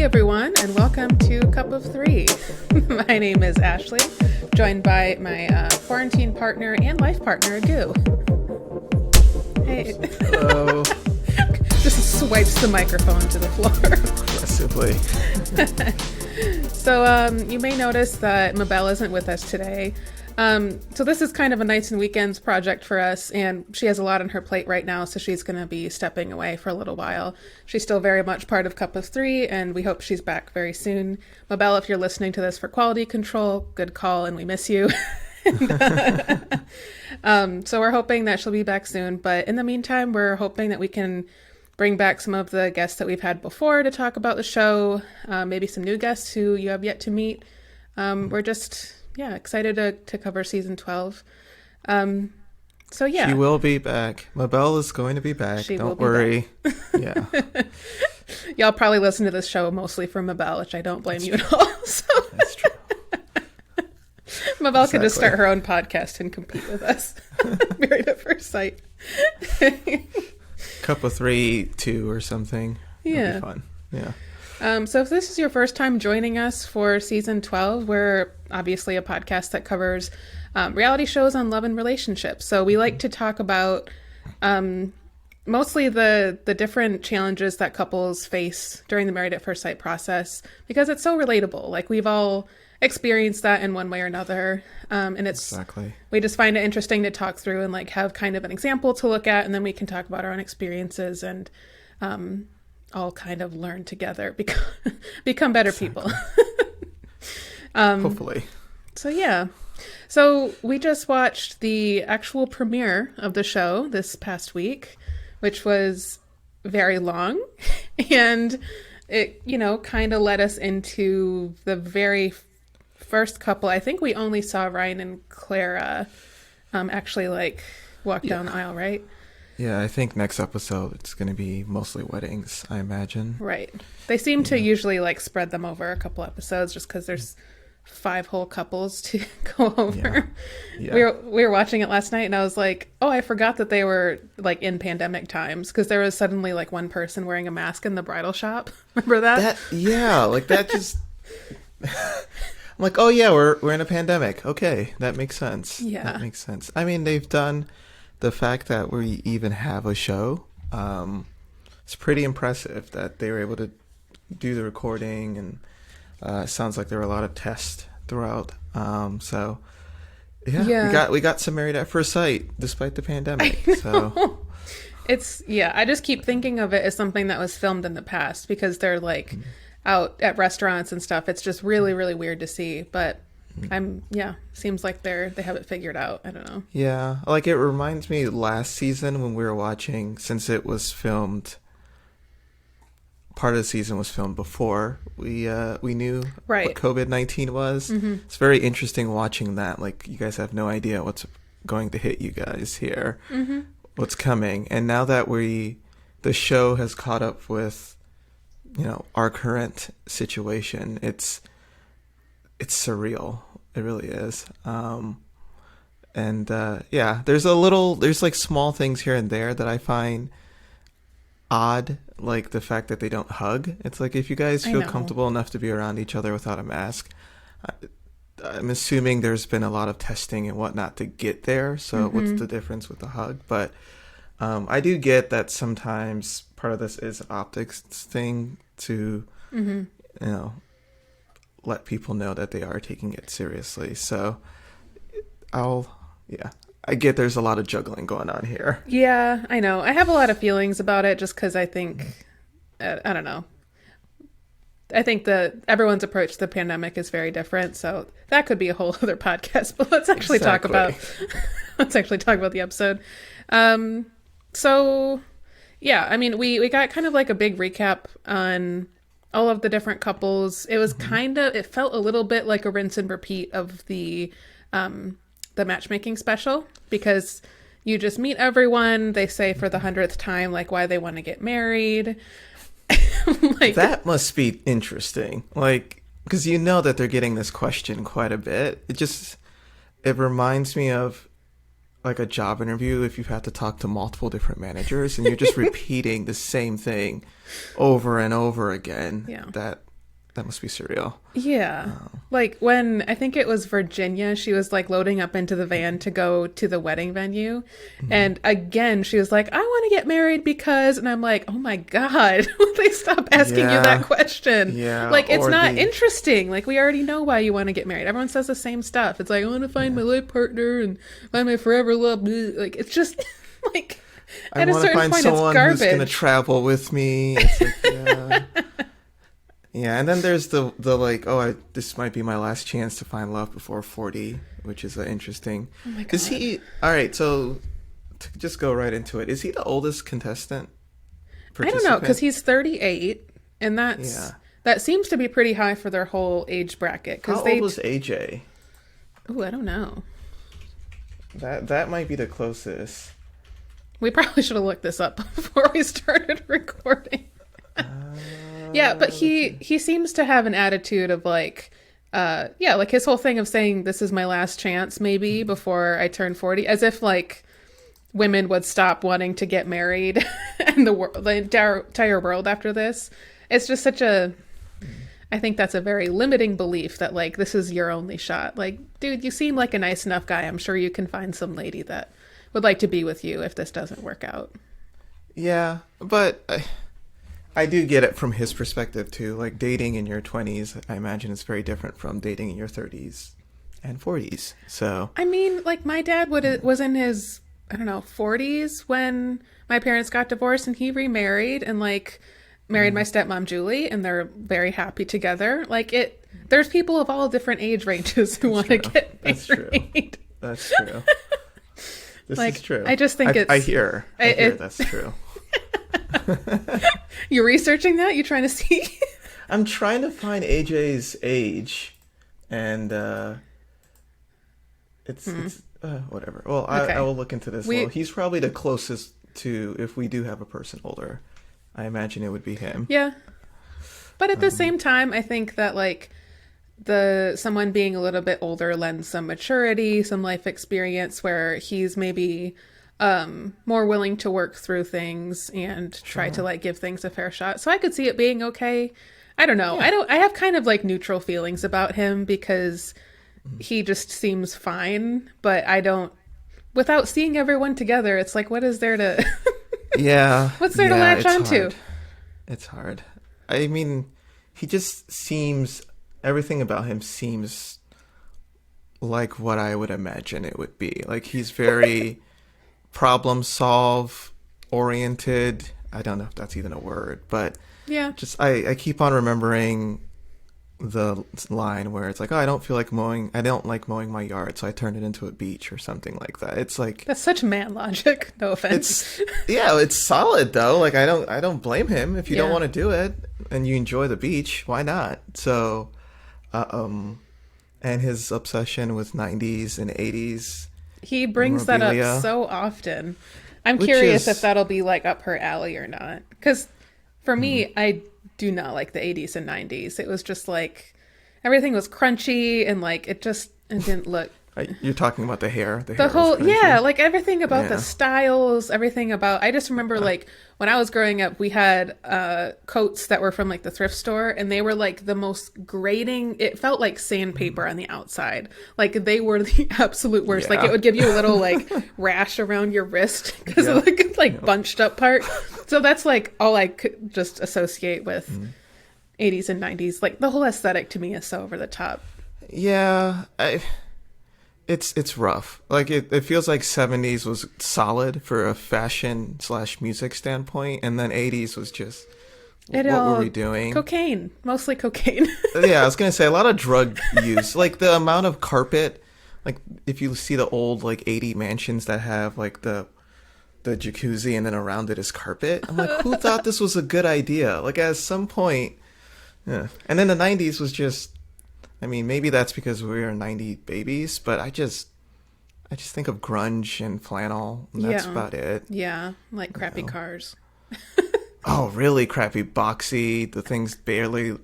everyone, and welcome to Cup of Three. My name is Ashley, joined by my quarantine partner and life partner, Agu. Hey. Hello. Just swipes the microphone to the floor. Aggressively. So you may notice that Mabel isn't with us today. So this is kind of a nights and weekends project for us, and she has a lot on her plate right now, so she's going to be stepping away for a little while. She's still very much part of Cup of Three, and we hope she's back very soon. Mabel, if you're listening to this for quality control, good call, and we miss you. So we're hoping that she'll be back soon, but in the meantime, we're hoping that we can bring back some of the guests that we've had before to talk about the show, maybe some new guests who you have yet to meet. We're just... excited to cover season 12. So yeah. She will be back. Mabel is going to be back. Don't worry. Yeah. Y'all probably listen to this show mostly for Mabel, which I don't blame you at all. So. That's true. Mabel could just start her own podcast and compete with us. Married at First Sight. Cup of Three, 2 or something. Yeah. It'll be fun. Yeah. So if this is your first time joining us for season 12, we're obviously a podcast that covers reality shows on love and relationships. So we like to talk about mostly the different challenges that couples face during the Married at First Sight process, because it's so relatable. Like, we've all experienced that in one way or another. And it's exactly. We just find it interesting to talk through and like have kind of an example to look at, and then we can talk about our own experiences and all kind of learn together, become better people. Hopefully. So yeah. So we just watched the actual premiere of the show this past week, which was very long. And it, kind of led us into the very first couple. I think we only saw Ryan and Clara actually walk down the aisle, right? Yeah, I think next episode it's going to be mostly weddings, I imagine. Right. They seem to usually spread them over a couple episodes just because there's 5 whole couples to go over. Yeah. We were watching it last night and I was like, oh, I forgot that they were in pandemic times, because there was suddenly one person wearing a mask in the bridal shop. Remember that? That just... I'm like, oh yeah, we're in a pandemic. Okay, that makes sense. Yeah. That makes sense. I mean, they've done... The fact that we even have a show, it's pretty impressive that they were able to do the recording, and it sounds like there were a lot of tests throughout. So we got some Married at First Sight despite the pandemic. So it's I just keep thinking of it as something that was filmed in the past, because they're out at restaurants and stuff. It's just really, really weird to see, but. Seems like they have it figured out. I don't know. Yeah, it reminds me last season when we were watching, since it was filmed, part of the season was filmed before we knew what COVID-19 was. Mm-hmm. It's very interesting watching that. You guys have no idea what's going to hit you guys here, what's coming. And now that the show has caught up with, our current situation, it's surreal. It really is. There's small things here and there that I find odd, like the fact that they don't hug. It's if you guys feel comfortable enough to be around each other without a mask, I'm assuming there's been a lot of testing and whatnot to get there. So what's the difference with the hug? But I do get that sometimes part of this is an optics thing to, let people know that they are taking it seriously. So I get there's a lot of juggling going on here. Yeah, I know. I have a lot of feelings about it just because I think, I don't know. I think that everyone's approach to the pandemic is very different. So that could be a whole other podcast, but let's actually talk about the episode. We got kind of a big recap on all of the different couples. It was it felt a little bit like a rinse and repeat of the matchmaking special, because you just meet everyone. They say for the 100th time, why they want to get married. That must be interesting. Because that they're getting this question quite a bit. It reminds me of a job interview, if you've had to talk to multiple different managers and you're just repeating the same thing over and over again. Yeah. That must be surreal. Yeah. Like when I think it was Virginia, she was like loading up into the van to go to the wedding venue. And again, she was like, I want to get married because, and I'm like, oh my God, will they stop asking you that question? Yeah. Like, it's not interesting. Like, we already know why you want to get married. Everyone says the same stuff. It's like, I want to find my life partner and find my forever love. Like, it's just like, at a certain point, it's garbage. I want to find someone who's going to travel with me. It's like, yeah. Yeah, and then there's the like, this might be my last chance to find love before 40, which is interesting. Oh my God. Is he, all right, so to just go right into it, is he the oldest contestant? I don't know, because he's 38, and that seems to be pretty high for their whole age bracket. How old was AJ? Oh, I don't know. That might be the closest. We probably should have looked this up before we started recording. Yeah, but he seems to have an attitude of like, like his whole thing of saying this is my last chance maybe before I turn 40, as if like women would stop wanting to get married and the entire world after this. It's just I think that's a very limiting belief that like this is your only shot. Like, dude, you seem like a nice enough guy. I'm sure you can find some lady that would like to be with you if this doesn't work out. Yeah, but I do get it from his perspective too. Like dating in your 20s, I imagine it's very different from dating in your 30s and 40s. So I mean, like my dad was in his, I don't know, 40s when my parents got divorced, and he remarried and like married my stepmom Julie, and they're very happy together. Like there's people of all different age ranges who want to get married. That's true. This is true. I just think I hear that's true. You're researching that? You trying to see? I'm trying to find AJ's age, and it's whatever. Well, okay. I will look into this. Well, he's probably the closest to, if we do have a person older, I imagine it would be him. Yeah, but at the same time, I think that like someone being a little bit older lends some maturity, some life experience, where he's maybe more willing to work through things and try to like give things a fair shot. So I could see it being okay. I don't know. Yeah. I have kind of like neutral feelings about him because he just seems fine, but without seeing everyone together, it's like, what is there to what's there to latch onto? It's hard. I mean, he just seems, everything about him seems like what I would imagine it would be. Like he's very problem solve oriented. I don't know if that's even a word, but just I keep on remembering the line where it's like, I don't like mowing my yard, so I turned it into a beach or something like that. It's like, that's such man logic. No offense. It's solid though. Like I don't blame him if you don't want to do it and you enjoy the beach. Why not? So, and his obsession with 90s and 80s. He brings that up so often. I'm curious if that'll be like up her alley or not. Because for me, I do not like the 80s and 90s. It was just like everything was crunchy and like it didn't look. You're talking about the hair. The whole, like everything about the styles, everything about, I just remember like when I was growing up, we had coats that were from like the thrift store, and they were like the most grating. It felt like sandpaper on the outside. Like they were the absolute worst. Like it would give you a little like rash around your wrist because of the like bunched up part. So that's like all I could just associate with 80s and 90s. Like the whole aesthetic to me is so over the top. Yeah, It's rough. Like it feels like 70s was solid for a fashion / music standpoint, and then 80s was just what were we doing? Cocaine, mostly cocaine. Yeah, I was gonna say a lot of drug use. Like the amount of carpet, like if you see the old like 80 mansions that have like the jacuzzi and then around it is carpet. I'm like, who thought this was a good idea? Like at some point, yeah. And then the 90s was just. I mean, maybe that's because we were 90 babies, but I just think of grunge and flannel, and that's about it. Yeah, like crappy cars. Oh, really crappy, boxy, the things barely...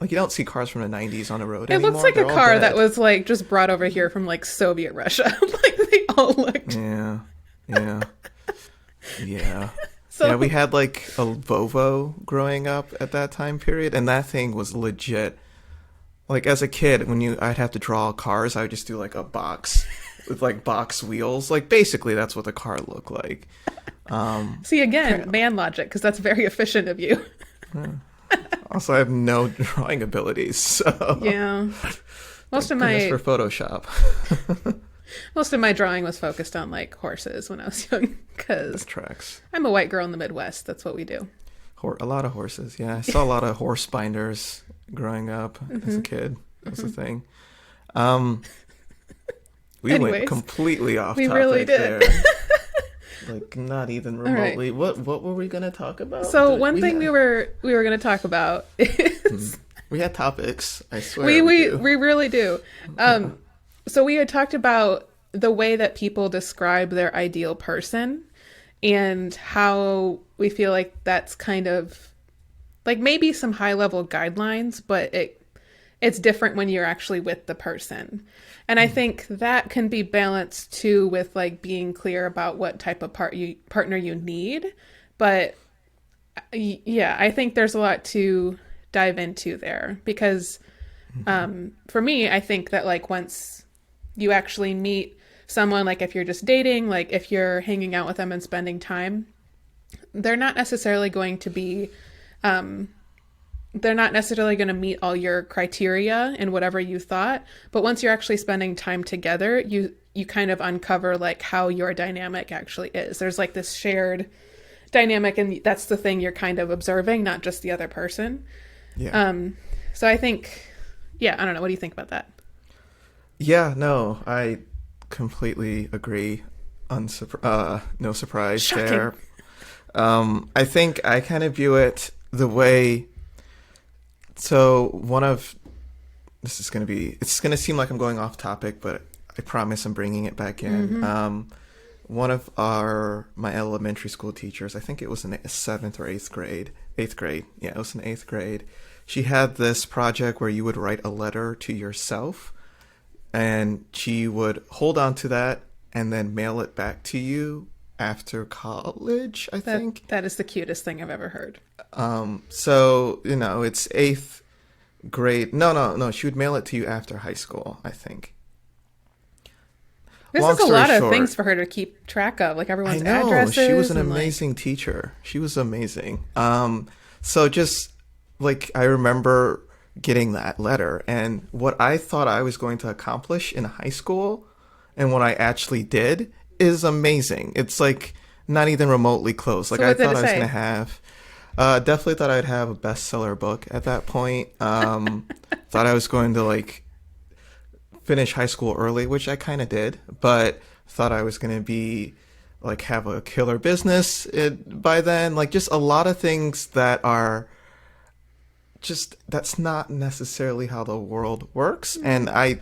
Like, you don't see cars from the 90s on the road anymore. It looks like They're a car that was, like, just brought over here from, like, Soviet Russia. Like, they all looked... Yeah. Yeah, we had like a Volvo growing up at that time period, and that thing was legit. Like as a kid, I'd have to draw cars, I would just do like a box with like box wheels. Like basically, that's what the car looked like. See, again, man logic, because that's very efficient of you. Also, I have no drawing abilities, so yeah. Most of for Photoshop. Most of my drawing was focused on like horses when I was young, because tracks. I'm a white girl in the Midwest. That's what we do. A lot of horses. Yeah, I saw a lot of horse binders growing up as a kid. That was the thing. We went completely off topic. We really did. There. Like not even remotely. Right. What were we gonna talk about? So one thing we were gonna talk about is we had topics. I swear we really do. So we had talked about the way that people describe their ideal person and how we feel like that's kind of like maybe some high level guidelines, but it's different when you're actually with the person. And I think that can be balanced too with like being clear about what type of partner you need. But yeah, I think there's a lot to dive into there because for me, I think that like once you actually meet someone, like if you're just dating, like if you're hanging out with them and spending time, they're not necessarily going to be they're not necessarily going to meet all your criteria and whatever you thought. But once you're actually spending time together, you kind of uncover like how your dynamic actually is. There's like this shared dynamic, and that's the thing you're kind of observing, not just the other person. Yeah. So I think, yeah, I don't know. What do you think about that? Yeah, no, I completely agree. No surprise Shocking. There. I think I kind of view it the way. So it's going to seem like I'm going off topic, but I promise I'm bringing it back in. Mm-hmm. One of my elementary school teachers, I think it was in 7th or 8th grade. 8th grade. Yeah, it was in 8th grade. She had this project where you would write a letter to yourself, and she would hold on to that and then mail it back to you after college, I think. That is the cutest thing I've ever heard. So, it's 8th grade. No. She would mail it to you after high school, I think. This is a lot of things for her to keep track of, like everyone's addresses. She was an amazing teacher. She was amazing. So just like I remember getting that letter, and what I thought I was going to accomplish in high school and what I actually did is amazing. It's like not even remotely close. Like I thought I was going to have definitely thought I'd have a bestseller book at that point. Thought I was going to like finish high school early, which I kind of did, but thought I was going to be like have a killer business by then. Like just a lot of things that are just that's not necessarily how the world works. And I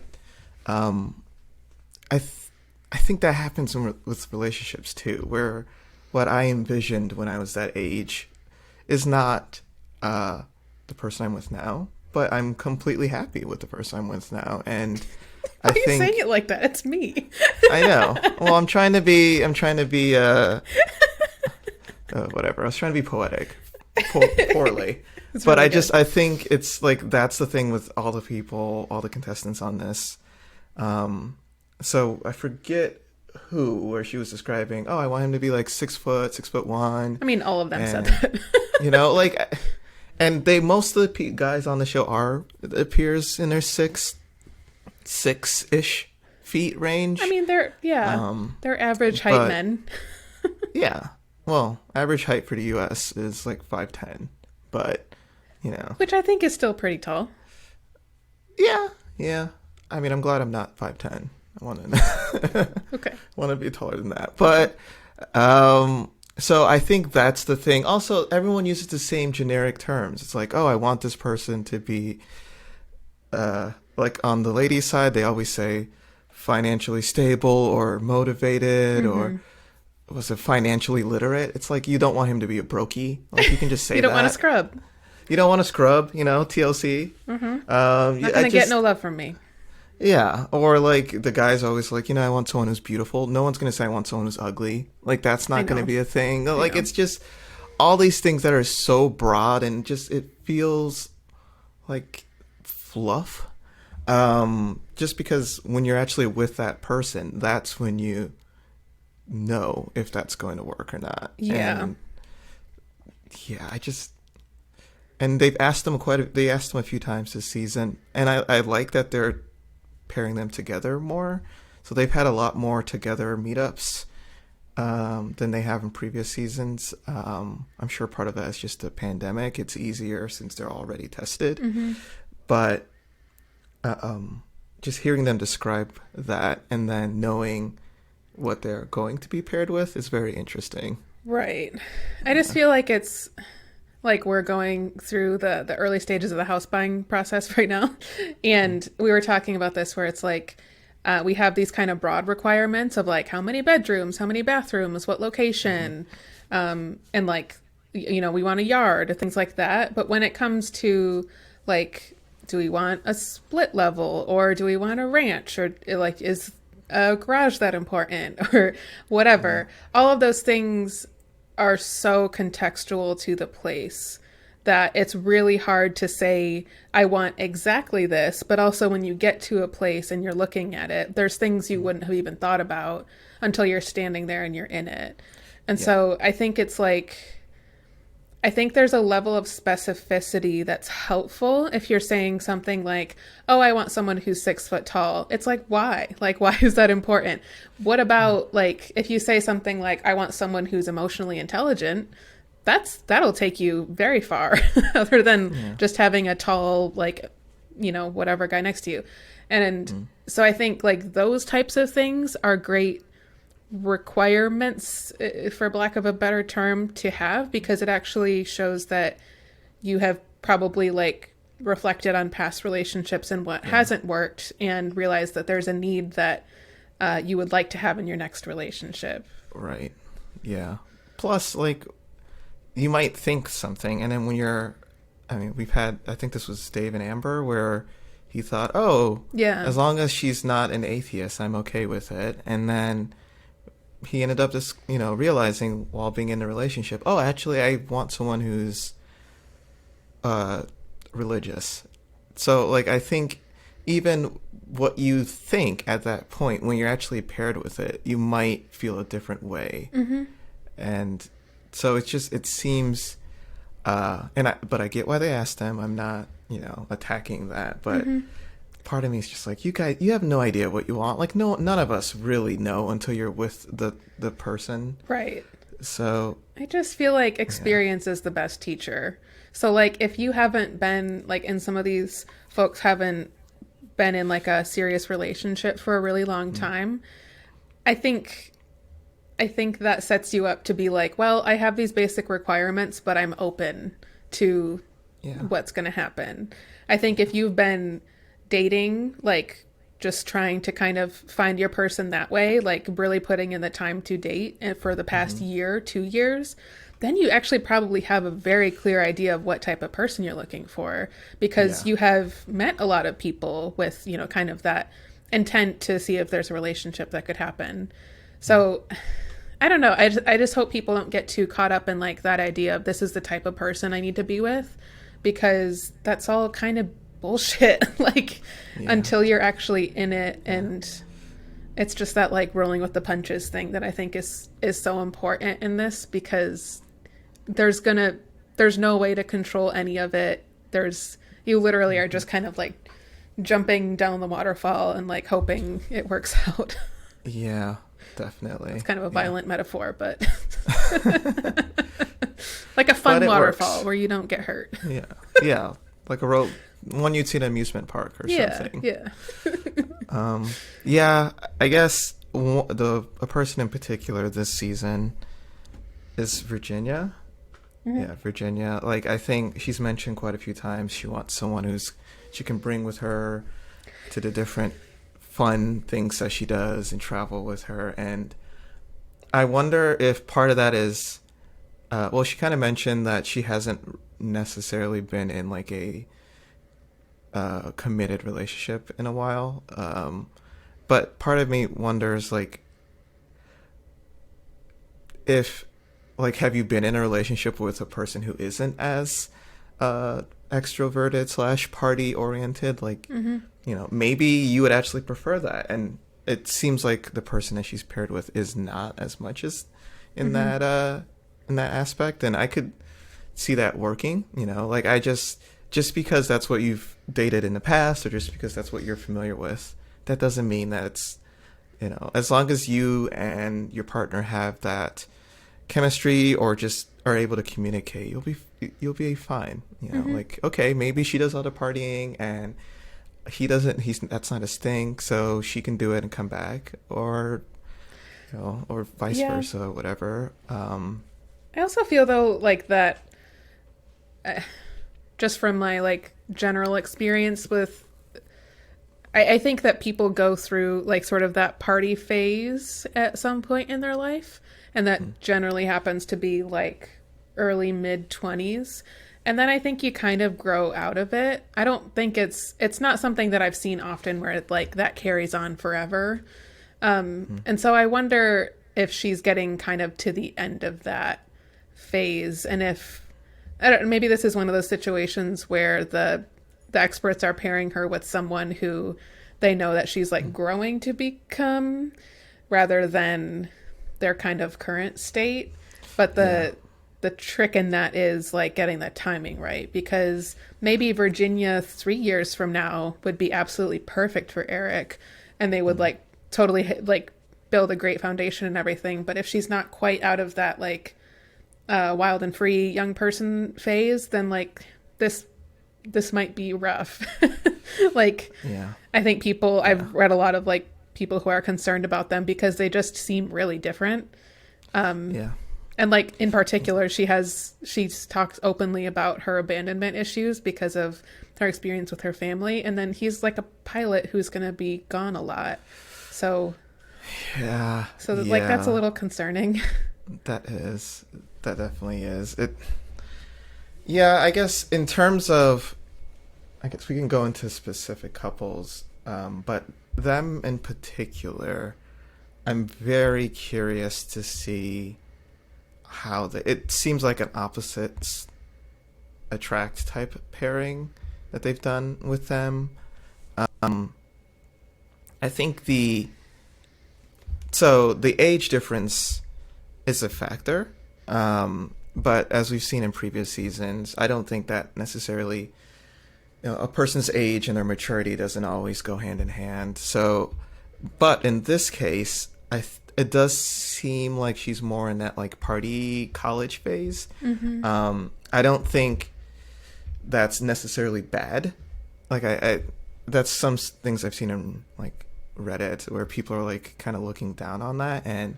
think that happens with relationships too, where what I envisioned when I was that age is not the person I'm with now, but I'm completely happy with the person I'm with now. And why are you saying it like that? It's me. I know. Well, I'm trying to be whatever. I was trying to be poetic. Poorly. But really I think it's like that's the thing with all the people, all the contestants on this. So I forget where she was describing, I want him to be like 6 foot, 6'1". I mean, all of them said that. Like, and most of the guys on the show it appears in their 6-ish feet range. I mean, they're average height men. Yeah. Well, average height for the U.S. is like 5'10", but which I think is still pretty tall. Yeah. I mean, I'm glad I'm not 5'10". I want to be taller than that. But so I think that's the thing. Also, everyone uses the same generic terms. It's like, I want this person to be like on the ladies' side, they always say financially stable or motivated or was it financially literate? It's like you don't want him to be a brokey. Like you can just say you don't want to scrub. You don't want to scrub, TLC. Not gonna get no love from me. Yeah, or like the guy's always like, I want someone who's beautiful. No one's gonna say I want someone who's ugly. Like that's not gonna be a thing. Like it's just all these things that are so broad and just it feels like fluff. Just because when you're actually with that person, that's when you know if that's going to work or not. Yeah. And yeah, and they've asked them they asked them a few times this season, and I like that they're pairing them together more. So they've had a lot more together meetups than they have in previous seasons. I'm sure part of that is just the pandemic. It's easier since they're already tested. Mm-hmm. But just hearing them describe that and then knowing what they're going to be paired with is very interesting. Right. I just feel like it's like we're going through the early stages of the house buying process right now. And we were talking about this where it's like we have these kind of broad requirements of like how many bedrooms, how many bathrooms, what location, and like, you know, we want a yard, things like that. But when it comes to like, do we want a split level or do we want a ranch, or like, is a garage that important or whatever? All of those things are so contextual to the place that it's really hard to say, I want exactly this, but also when you get to a place and you're looking at it, there's things you wouldn't have even thought about until you're standing there and you're in it. And so I think it's like, I think there's a level of specificity that's helpful if you're saying something like, oh, I want someone who's 6 foot tall. It's like, why? Like, why is that important? What about like, if you say something like, I want someone who's emotionally intelligent, that'll take you very far other than just having a tall, like, you know, whatever guy next to you. And so I think like those types of things are great requirements, for lack of a better term, to have, because it actually shows that you have probably like reflected on past relationships and what hasn't worked and realized that there's a need that you would like to have in your next relationship. Right. Yeah. Plus, like, you might think something, and then when we've had, I think this was Dave and Amber, where he thought, oh, yeah, as long as she's not an atheist, I'm okay with it. And then he ended up just, you know, realizing while being in a relationship, oh, actually, I want someone who's religious. So, like, I think even what you think at that point, when you're actually paired with it, you might feel a different way. Mm-hmm. And so it seems, but I get why they asked him. I'm not, you know, attacking that, but part of me is just like, you guys, you have no idea what you want. Like, no, none of us really know until you're with the person. Right. So I just feel like experience is the best teacher. So like, if you haven't been like, and some of these folks haven't been in like a serious relationship for a really long time, I think that sets you up to be like, well, I have these basic requirements, but I'm open to what's going to happen. I think if you've been dating, like just trying to kind of find your person that way, like really putting in the time to date and for the past year, 2 years, then you actually probably have a very clear idea of what type of person you're looking for, because you have met a lot of people with, you know, kind of that intent to see if there's a relationship that could happen. So I don't know. I just hope people don't get too caught up in like that idea of this is the type of person I need to be with, because that's all kind of bullshit. Like until you're actually in it, and it's just that like rolling with the punches thing that I think is so important in this, because there's no way to control any of it. You literally are just kind of like jumping down the waterfall and like hoping it works out. Yeah. Definitely. It's kind of a violent metaphor, but like a fun waterfall where you don't get hurt. Yeah. Yeah. Like one you'd see at an amusement park or something. Yeah. Yeah. I guess a person in particular this season is Virginia. Mm-hmm. Yeah, Virginia. Like, I think she's mentioned quite a few times she wants someone she can bring with her to the different fun things that she does and travel with her. And I wonder if part of that is, she kind of mentioned that she hasn't necessarily been in like a committed relationship in a while. But part of me wonders, like, if like, have you been in a relationship with a person who isn't as extroverted slash party oriented? Like, maybe you would actually prefer that. And it seems like the person that she's paired with is not as much as in that aspect. And I could see that working, like, just because that's what you've dated in the past, or just because that's what you're familiar with, that doesn't mean that it's, as long as you and your partner have that chemistry or just are able to communicate, you'll be fine. Like, okay, maybe she does all the partying and he doesn't, that's not his thing, so she can do it and come back, or or vice versa, whatever. I also feel though like that just from my like general experience with I think that people go through like sort of that party phase at some point in their life, and that generally happens to be like early mid-20s, and then I think you kind of grow out of it. I don't think it's not something that I've seen often where it, like, that carries on forever. And so I wonder if she's getting kind of to the end of that phase, and if maybe this is one of those situations where the experts are pairing her with someone who they know that she's like growing to become, rather than their kind of current state. But the trick in that is like getting the timing right, because maybe Virginia 3 years from now would be absolutely perfect for Eric, and they would like totally like build a great foundation and everything. But if she's not quite out of that like wild and free young person phase, then like this might be rough. Like, I think I've read a lot of like people who are concerned about them because they just seem really different. And like in particular, she talks openly about her abandonment issues because of her experience with her family. And then he's like a pilot who's going to be gone a lot. So like, that's a little concerning. That definitely is. I guess in terms of, I guess we can go into specific couples, but them in particular, I'm very curious to see how it seems like an opposites attract type pairing that they've done with them. I think the age difference is a factor. But as we've seen in previous seasons, I don't think that necessarily, a person's age and their maturity doesn't always go hand in hand. So, but in this case, it does seem like she's more in that like party college phase. I don't think that's necessarily bad. Like that's some things I've seen in like Reddit where people are like kind of looking down on that, and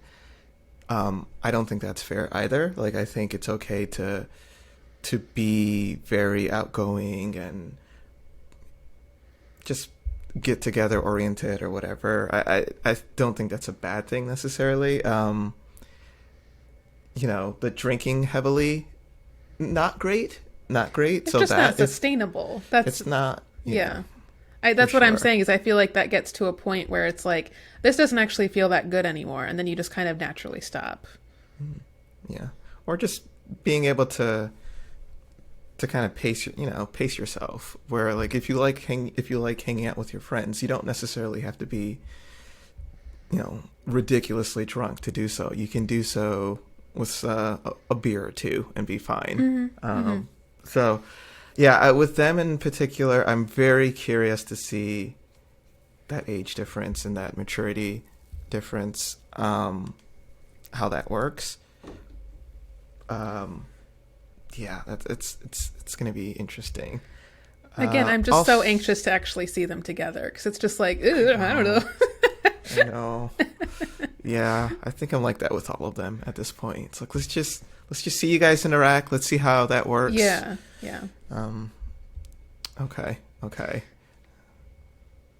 I don't think that's fair either. Like, I think it's okay to be very outgoing and just get together oriented or whatever. I don't think that's a bad thing necessarily. The drinking heavily, not great. It's so just not sustainable. It's not. That's what I'm saying, is I feel like that gets to a point where it's like, this doesn't actually feel that good anymore, and then you just kind of naturally stop. Or just being able to kind of pace yourself, where like if you like hanging out with your friends, you don't necessarily have to be ridiculously drunk to do so. You can do so with a beer or two and be fine. So with them in particular, I'm very curious to see that age difference and that maturity difference, how that works. It's going to be interesting. Again, I'm just so anxious to actually see them together, because it's just like, I don't know. I know. Yeah, I think I'm like that with all of them at this point. It's like, let's just see you guys interact. Let's see how that works. Yeah. Okay.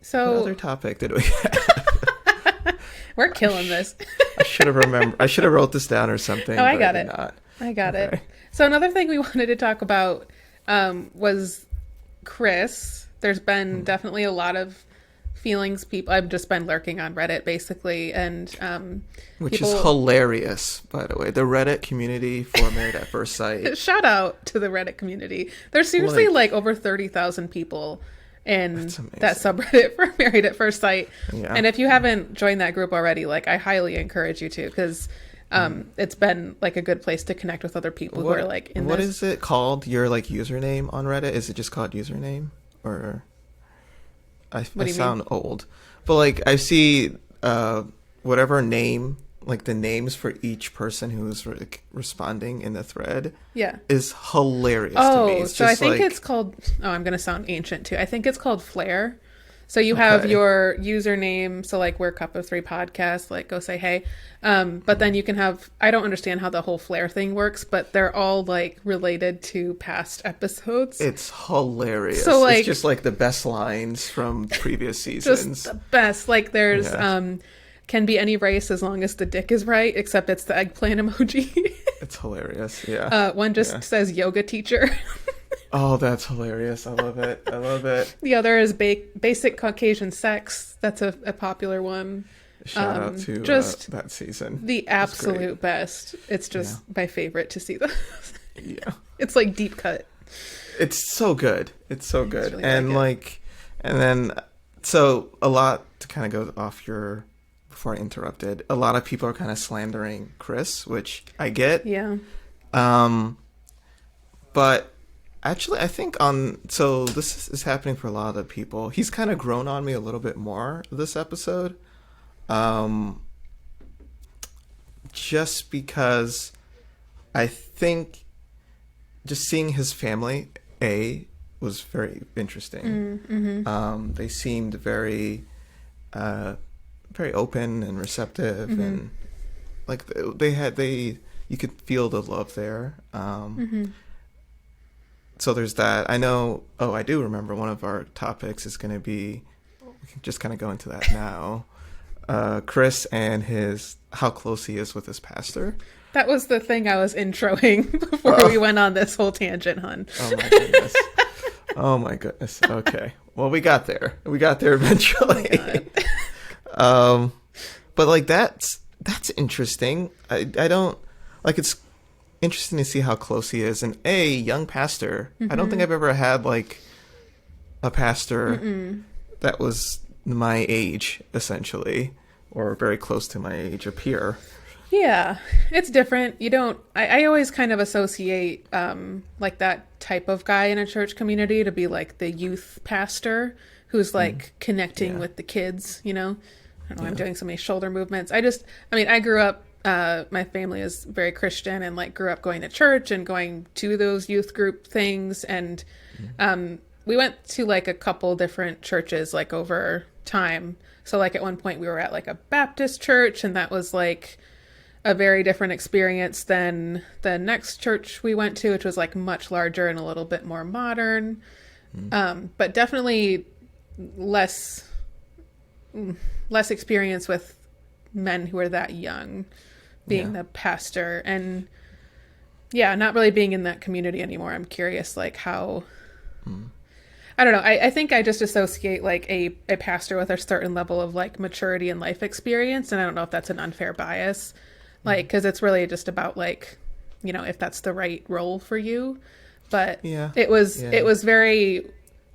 So, what other topic did we have? We're killing this. I should have wrote this down or something. Oh, I got it. Not. I got it. So another thing we wanted to talk about was Chris. There's been definitely a lot of feelings people. I've just been lurking on Reddit basically, and which is hilarious, by the way. The Reddit community for Married at First Sight. Shout out to the Reddit community. There's seriously like over 30,000 people in that subreddit for Married at First Sight. Yeah. And if you haven't joined that group already, like I highly encourage you to, because it's been like a good place to connect with other people who are like in what this. Is it called? Your like username on Reddit? Is it just called username? Or I sound old, but like I see whatever name, like the names for each person who's responding in the thread, is hilarious to me. It's so I think it's called. Oh, I'm gonna sound ancient too. I think it's called Flare. So you have your username. So like we're Cup of Three podcast. Like go say hey. But then you can have. I don't understand how the whole Flare thing works, but they're all like related to past episodes. It's hilarious. So like, it's just like the best lines from previous seasons. Just the best. Like there's can be any race as long as the dick is right, except it's the eggplant emoji. It's hilarious. Yeah. One just says yoga teacher. Oh, that's hilarious. I love it. I love it. The other is basic Caucasian sex. That's a popular one. Shout out to just that season. The absolute best. It's just my favorite to see this. Yeah. It's like deep cut. It's so good. It's so good. Really and and then, so a lot to kind of go off before I interrupted, a lot of people are kind of slandering Chris, which I get. Yeah. But actually, I think so this is happening for a lot of the people. He's kind of grown on me a little bit more this episode. Just because I think just seeing his family, was very interesting. Mm-hmm. They seemed very, very open and receptive, and like you could feel the love there. So there's that. I know. Oh, I do remember one of our topics is going to be. We can just kind of go into that now. Chris and how close he is with his pastor. That was the thing I was introing before we went on this whole tangent, hun. Oh my goodness. Oh my goodness. Okay. Well, we got there. We got there eventually. Oh but like that's interesting. I don't like it's. Interesting to see how close he is, and young pastor. I don't think I've ever had like a pastor that was my age, essentially, or very close to my age, a peer. Yeah, it's different. You don't. I always kind of associate like that type of guy in a church community to be like the youth pastor who's like connecting with the kids. You know, I don't know. I'm doing so many shoulder movements. I grew up. My family is very Christian and like grew up going to church and going to those youth group things. And we went to like a couple different churches like over time. So like at one point we were at like a Baptist church, and that was like a very different experience than the next church we went to, which was like much larger and a little bit more modern. But definitely less experience with men who are that young being the pastor, and not really being in that community anymore. I'm curious like how I don't know. I think I just associate like a pastor with a certain level of like maturity and life experience, and I don't know if that's an unfair bias, like because it's really just about like, you know, if that's the right role for you. But it was very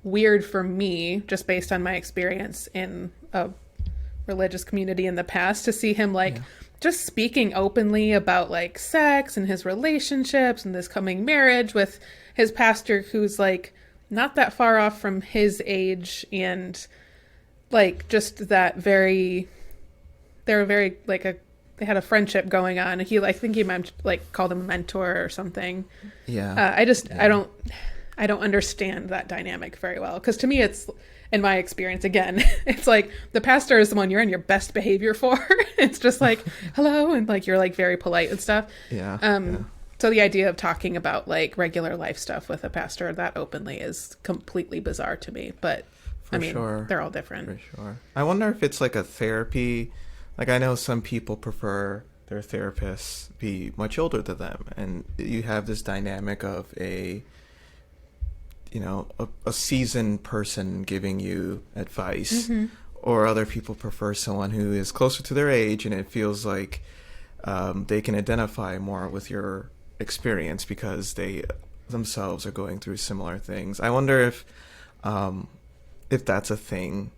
weird for me, just based on my experience in a religious community in the past, to see him like just speaking openly about like sex and his relationships and this coming marriage with his pastor, who's like not that far off from his age, and like just that they were very like they had a friendship going on. He I think he called him a mentor or something. I don't understand that dynamic very well, because to me it's, in my experience, again, it's like the pastor is the one you're in your best behavior for. It's just like, hello, and like you're like very polite and stuff. So the idea of talking about like regular life stuff with a pastor that openly is completely bizarre to me. But they're all different. For sure. I wonder if it's like a therapy. Like I know some people prefer their therapists be much older than them, and you have this dynamic of a seasoned person giving you advice, or other people prefer someone who is closer to their age, and it feels like they can identify more with your experience because they themselves are going through similar things. I wonder if that's a thing.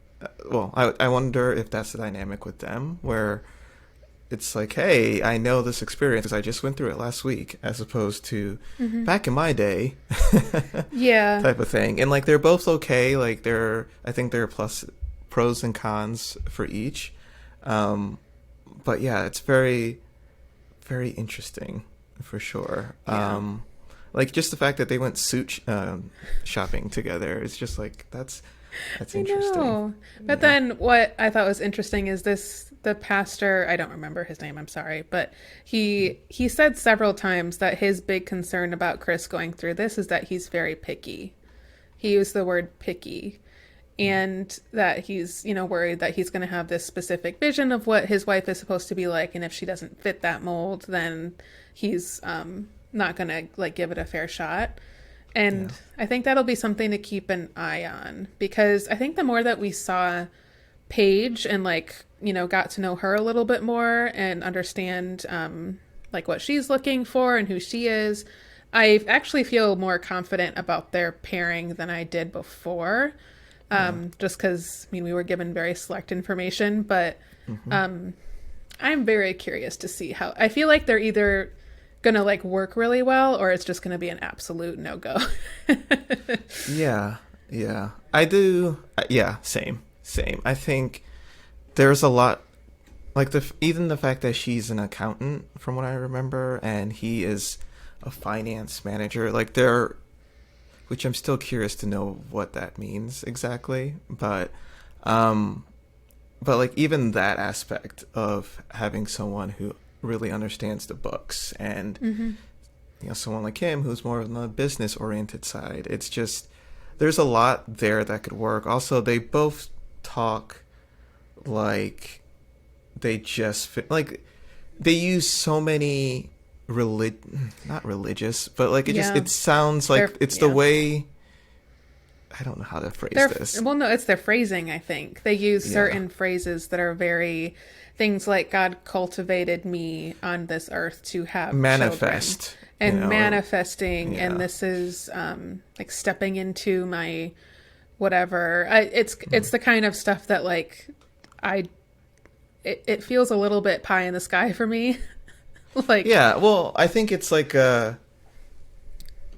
Well, I wonder if that's the dynamic with them, where it's like, hey, I know this experience because I just went through it last week, as opposed to back in my day, yeah, type of thing. And like they're both okay. Like I think there are pros and cons for each. But yeah, it's very, very interesting for sure. Yeah. Like just the fact that they went suit shopping together. It's just like that's interesting. I know. But then what I thought was interesting is the pastor, I don't remember his name, I'm sorry, but he said several times that his big concern about Chris going through this is that he's very picky. He used the word picky, and that he's, worried that he's going to have this specific vision of what his wife is supposed to be like, and if she doesn't fit that mold, then he's not going to like give it a fair shot. And I think that'll be something to keep an eye on, because I think the more that we saw Paige and got to know her a little bit more and understand like what she's looking for and who she is, I actually feel more confident about their pairing than I did before. Just because, we were given very select information, but I'm very curious to see how. I feel like they're either gonna work really well, or it's just gonna be an absolute no-go. Yeah, I do. Yeah, same. I think there's a lot, like even the fact that she's an accountant, from what I remember, and he is a finance manager, which I'm still curious to know what that means exactly, but like even that aspect of having someone who really understands the books and someone like him who's more on the business oriented side, it's just there's a lot there that could work. Also, they both talk like they just fit, like they use so many not religious, but like it sounds like it's the way, I don't know how to phrase this. Well, no, it's their phrasing, I think. They use certain phrases that are very things like God cultivated me on this earth to have manifest children. And manifesting, and this is like stepping into my whatever. It's the kind of stuff that it feels a little bit pie in the sky for me. Well, I think it's like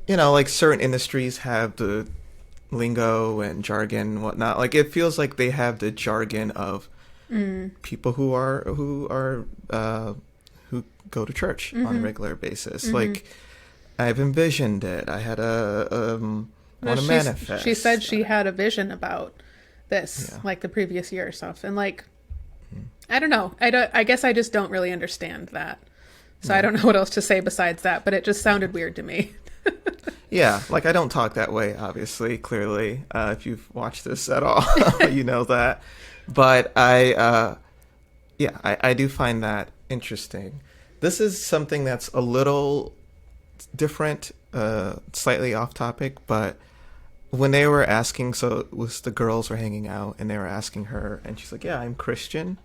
like certain industries have the lingo and jargon and whatnot. Like it feels like they have the jargon of people who go to church on a regular basis. Like I've envisioned it. I had want to manifest. She said she had a vision about this, like the previous year or stuff, and I don't know. I guess I just don't really understand that. So I don't know what else to say besides that, but it just sounded weird to me. Yeah, like I don't talk that way, obviously, clearly. If you've watched this at all, you know that. But I do find that interesting. This is something that's a little different, slightly off topic, but when they were asking, so it was the girls were hanging out and they were asking her, and she's like, yeah, I'm Christian.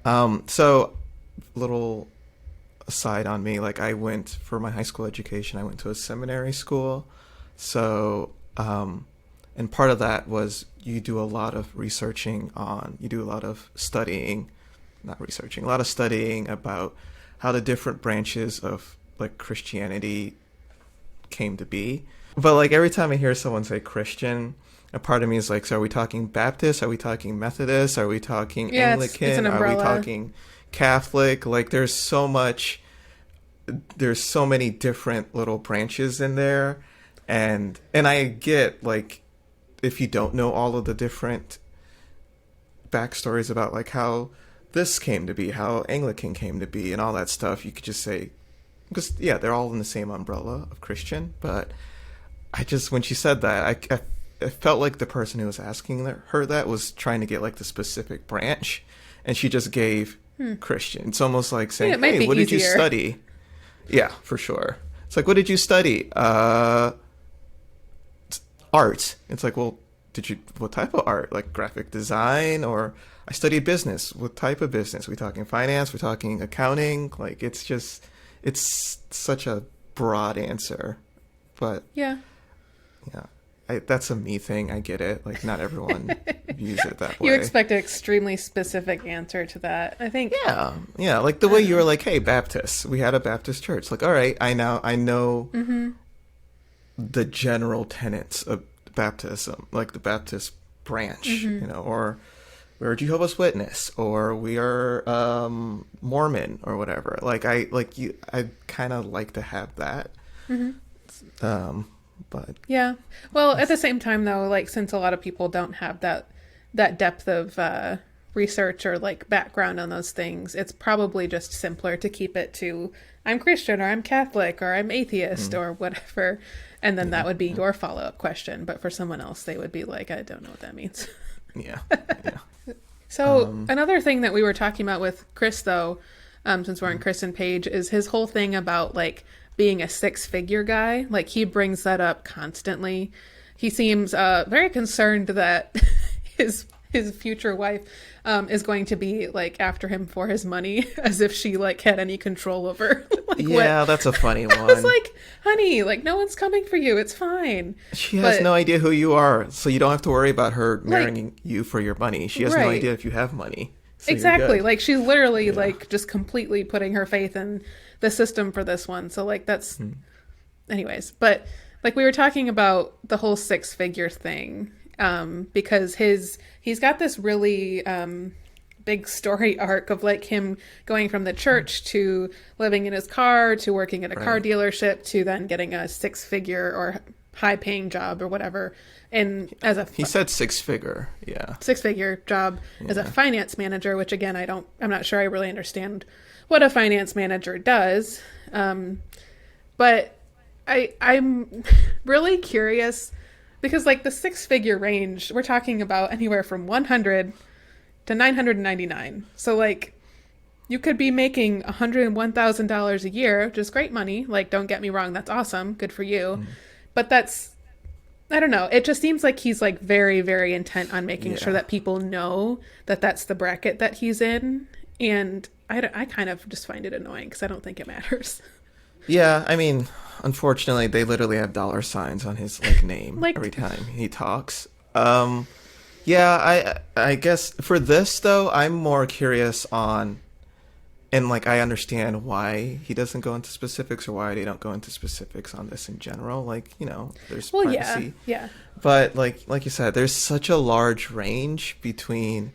So little aside on me, like I went for my high school education, I went to a seminary school. So, and part of that was you do a lot of studying about how the different branches of like Christianity came to be. But like every time I hear someone say Christian, a part of me is like, so are we talking Baptist? Are we talking Methodist? Are we talking Anglican? It's an umbrella. Are we talking Catholic? Like there's so many different little branches in there. And I get like, if you don't know all of the different backstories about like how this came to be, how Anglican came to be and all that stuff, you could just say, because they're all in the same umbrella of Christian. But I just, when she said that, I felt like the person who was asking her that was trying to get like the specific branch, and she just gave Christian. It's almost like saying, hey, what did you study? Yeah, for sure. It's like, what did you study? Art. It's like, well, what type of art? Like graphic design, or I studied business. What type of business? We talking finance? We're talking accounting? Like, it's such a broad answer. But yeah, that's a me thing. I get it. Like, not everyone views it that way. You expect an extremely specific answer to that, I think. Yeah. Like the way you were like, hey, Baptists. We had a Baptist church. Like, all right, I know mm-hmm. the general tenets of Baptism, like the Baptist branch, mm-hmm. Or we're Jehovah's Witness, or we are Mormon, or whatever. Like, I kind of like to have that. Mm-hmm. But yeah, well, at the same time though, like, since a lot of people don't have that depth of research or like background on those things, it's probably just simpler to keep it to I'm Christian, or I'm Catholic, or I'm atheist, or whatever, and then that would be your follow-up question. But for someone else, they would be like, I don't know what that means. Yeah. So another thing that we were talking about with Chris though, since we're on Chris and Paige, is his whole thing about like being a six-figure guy. Like, he brings that up constantly. He seems very concerned that his future wife is going to be like after him for his money, as if she like had any control over that's a funny one. I was like, honey, like, no one's coming for you, it's fine. She has no idea who you are, so you don't have to worry about her marrying you for your money. She has no idea if you have money. So exactly. Like, she's literally like just completely putting her faith in the system for this one. So like, that's anyways, but like, we were talking about the whole six-figure thing, because he's got this really big story arc of like him going from the church to living in his car to working at a car dealership to then getting a six-figure or high-paying job or whatever. And he said six-figure job as a finance manager, which again, I'm not sure I really understand what a finance manager does. But I'm really curious, because like the six-figure range, we're talking about anywhere from 100 to 999. So like, you could be making $101,000 a year, which is great money. Like, don't get me wrong, that's awesome, good for you. But that's, I don't know. It just seems like he's like very, very intent on making sure that people know that that's the bracket that he's in. And I kind of just find it annoying because I don't think it matters. Yeah, I mean, unfortunately, they literally have dollar signs on his like name like, every time he talks. Yeah, I guess for this though, I'm more curious on, and like I understand why he doesn't go into specifics, or why they don't go into specifics on this in general. Like, there's privacy. Yeah. But like you said, there's such a large range between,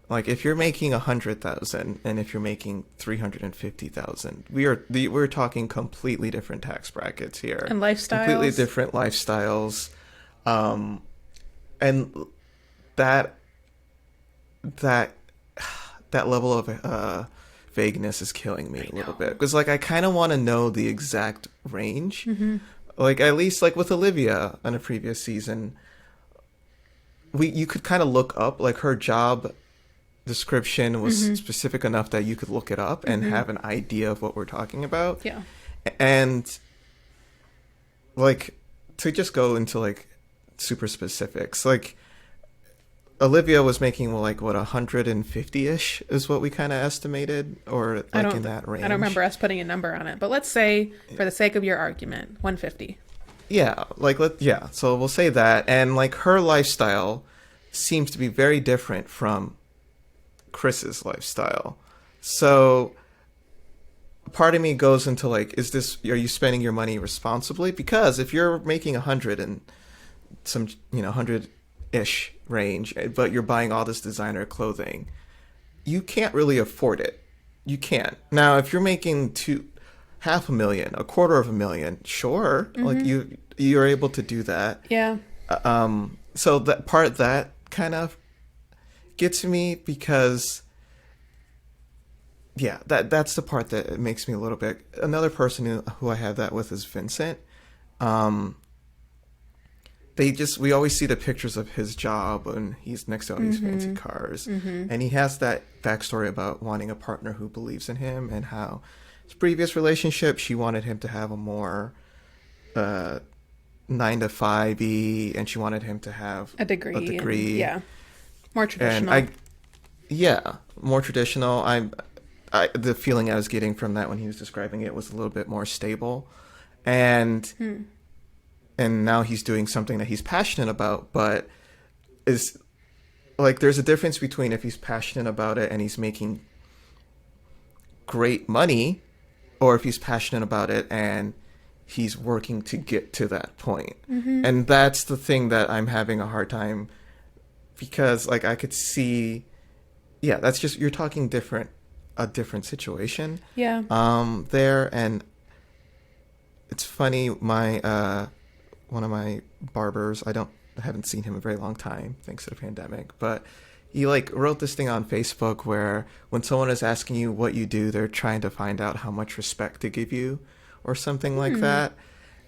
like, if you're making 100,000 and if you're making 350,000, we're talking completely different tax brackets here and lifestyles, completely different lifestyles, and that level of vagueness is killing me a little bit, because like I kind of want to know the exact range. Like, at least like with Olivia on a previous season, you could kind of look up, like, her job description was specific enough that you could look it up and have an idea of what we're talking about. Yeah. And like, to just go into like super specifics, like Olivia was making like what 150-ish is what we kind of estimated, or like in that range. I don't remember us putting a number on it, but let's say for the sake of your argument, 150. Yeah, so we'll say that. And like, her lifestyle seems to be very different from Chris's lifestyle. So part of me goes into like, are you spending your money responsibly? Because if you're making 100 and some 100-ish range, but you're buying all this designer clothing, you can't really afford it. You can't. Now, if you're making $500,000, $250,000, sure, like you're able to do that. Yeah. So that kind of gets me, because that's the part that makes me a little bit. Another person who I have that with is Vincent. We always see the pictures of his job and he's next to all these fancy cars, and he has that backstory about wanting a partner who believes in him, and how his previous relationship, she wanted him to have a more 9 to 5 and she wanted him to have a degree. And, yeah. More traditional. And more traditional. The feeling I was getting from that when he was describing it was a little bit more stable. And now he's doing something that he's passionate about, but is like, there's a difference between if he's passionate about it and he's making great money, or if he's passionate about it and he's working to get to that point. And that's the thing that I'm having a hard time, because like I could see, that's just, you're talking a different situation. Yeah. There. And it's funny, my one of my barbers, I haven't seen him in a very long time thanks to the pandemic, but he like wrote this thing on Facebook where when someone is asking you what you do, they're trying to find out how much respect to give you or something like that.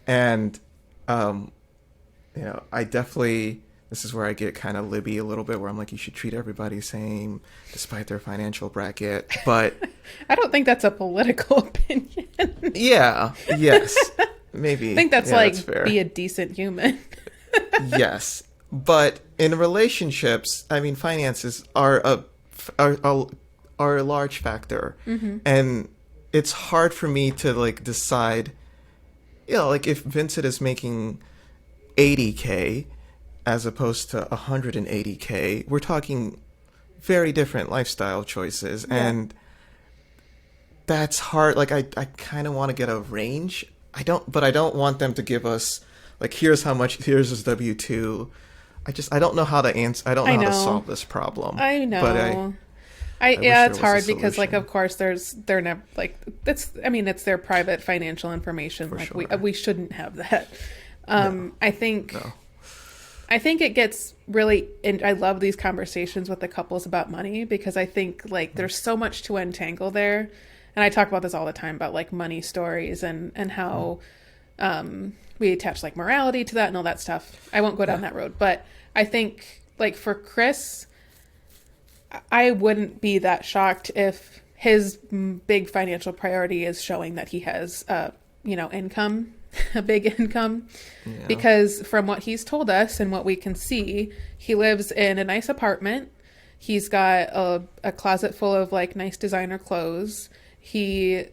And I definitely, this is where I get kind of Libby a little bit, where I'm like, you should treat everybody the same despite their financial bracket. But I don't think that's a political opinion. Yes, maybe. I think that's be a decent human. Yes, but in relationships, I mean, finances are a large factor, and it's hard for me to like decide. Like if Vincent is making $80K as opposed to $180K, we're talking very different lifestyle choices, and that's hard. Like I kind of want to get a range. I don't want them to give us like, here's how much, here's his W-2. I don't know how to answer. I don't know how to solve this problem. I know. But it's hard because like, of course they're never like, it's their private financial information. For like we shouldn't have that. I think it gets really, and I love these conversations with the couples about money, because I think like there's so much to untangle there. And I talk about this all the time about like money stories and how, we attach like morality to that and all that stuff. I won't go down that road, but I think like for Chris, I wouldn't be that shocked if his big financial priority is showing that he has, income, a big income, because from what he's told us and what we can see, he lives in a nice apartment. He's got a closet full of like nice designer clothes. He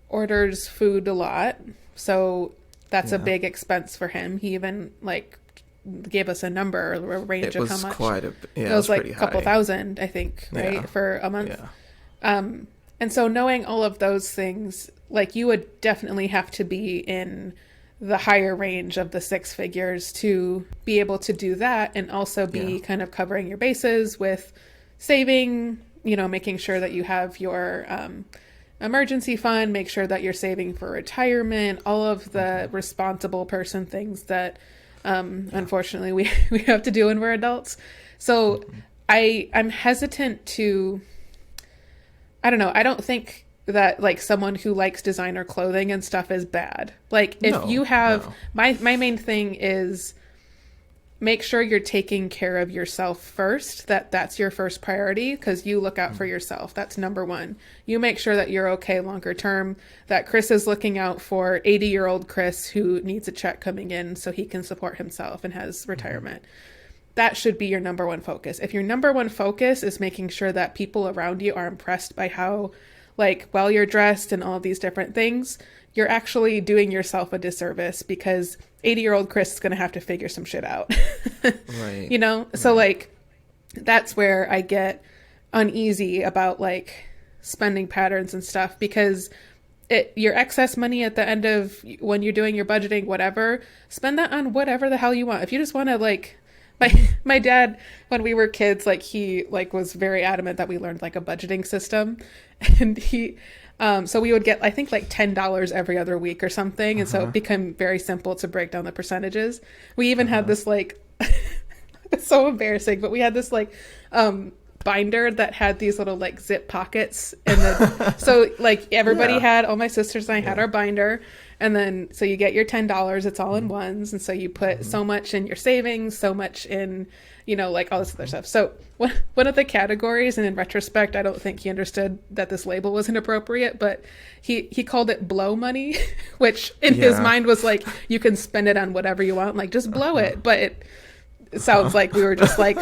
orders food a lot. So that's a big expense for him. He even like gave us a number, a range of how much. It was like a couple thousand, I think, right? For a month. And so knowing all of those things, like you would definitely have to be in the higher range of the six figures to be able to do that, and also be kind of covering your bases with saving, making sure that you have your emergency fund, make sure that you're saving for retirement, all of the responsible person things that unfortunately we have to do when we're adults. So I'm hesitant to, I don't know, I don't think that like someone who likes designer clothing and stuff is bad. Like if you have, my main thing is make sure you're taking care of yourself first, that's your first priority, because you look out for yourself. That's number one. You make sure that you're okay longer term, that Chris is looking out for 80-year-old Chris who needs a check coming in so he can support himself and has retirement. That should be your number one focus. If your number one focus is making sure that people around you are impressed by how like well you're dressed and all of these different things, you're actually doing yourself a disservice, because 80-year-old Chris is going to have to figure some shit out. Right. So like that's where I get uneasy about like spending patterns and stuff, because your excess money at the end of when you're doing your budgeting, whatever, spend that on whatever the hell you want. If you just want to like, my dad, when we were kids, like he like was very adamant that we learned like a budgeting system, and he so we would get, I think, like $10 every other week or something. And so it became very simple to break down the percentages. We even had this like, it's so embarrassing, but we had this like binder that had these little like zip pockets. And then, so like everybody had, all my sisters and I had our binder. And then, so you get your $10, it's all in ones. And so you put so much in your savings, so much in, like all this other stuff. So one of the categories, and in retrospect, I don't think he understood that this label wasn't appropriate, but he called it blow money, which in his mind was like, you can spend it on whatever you want, like just blow it. But it sounds like we were just like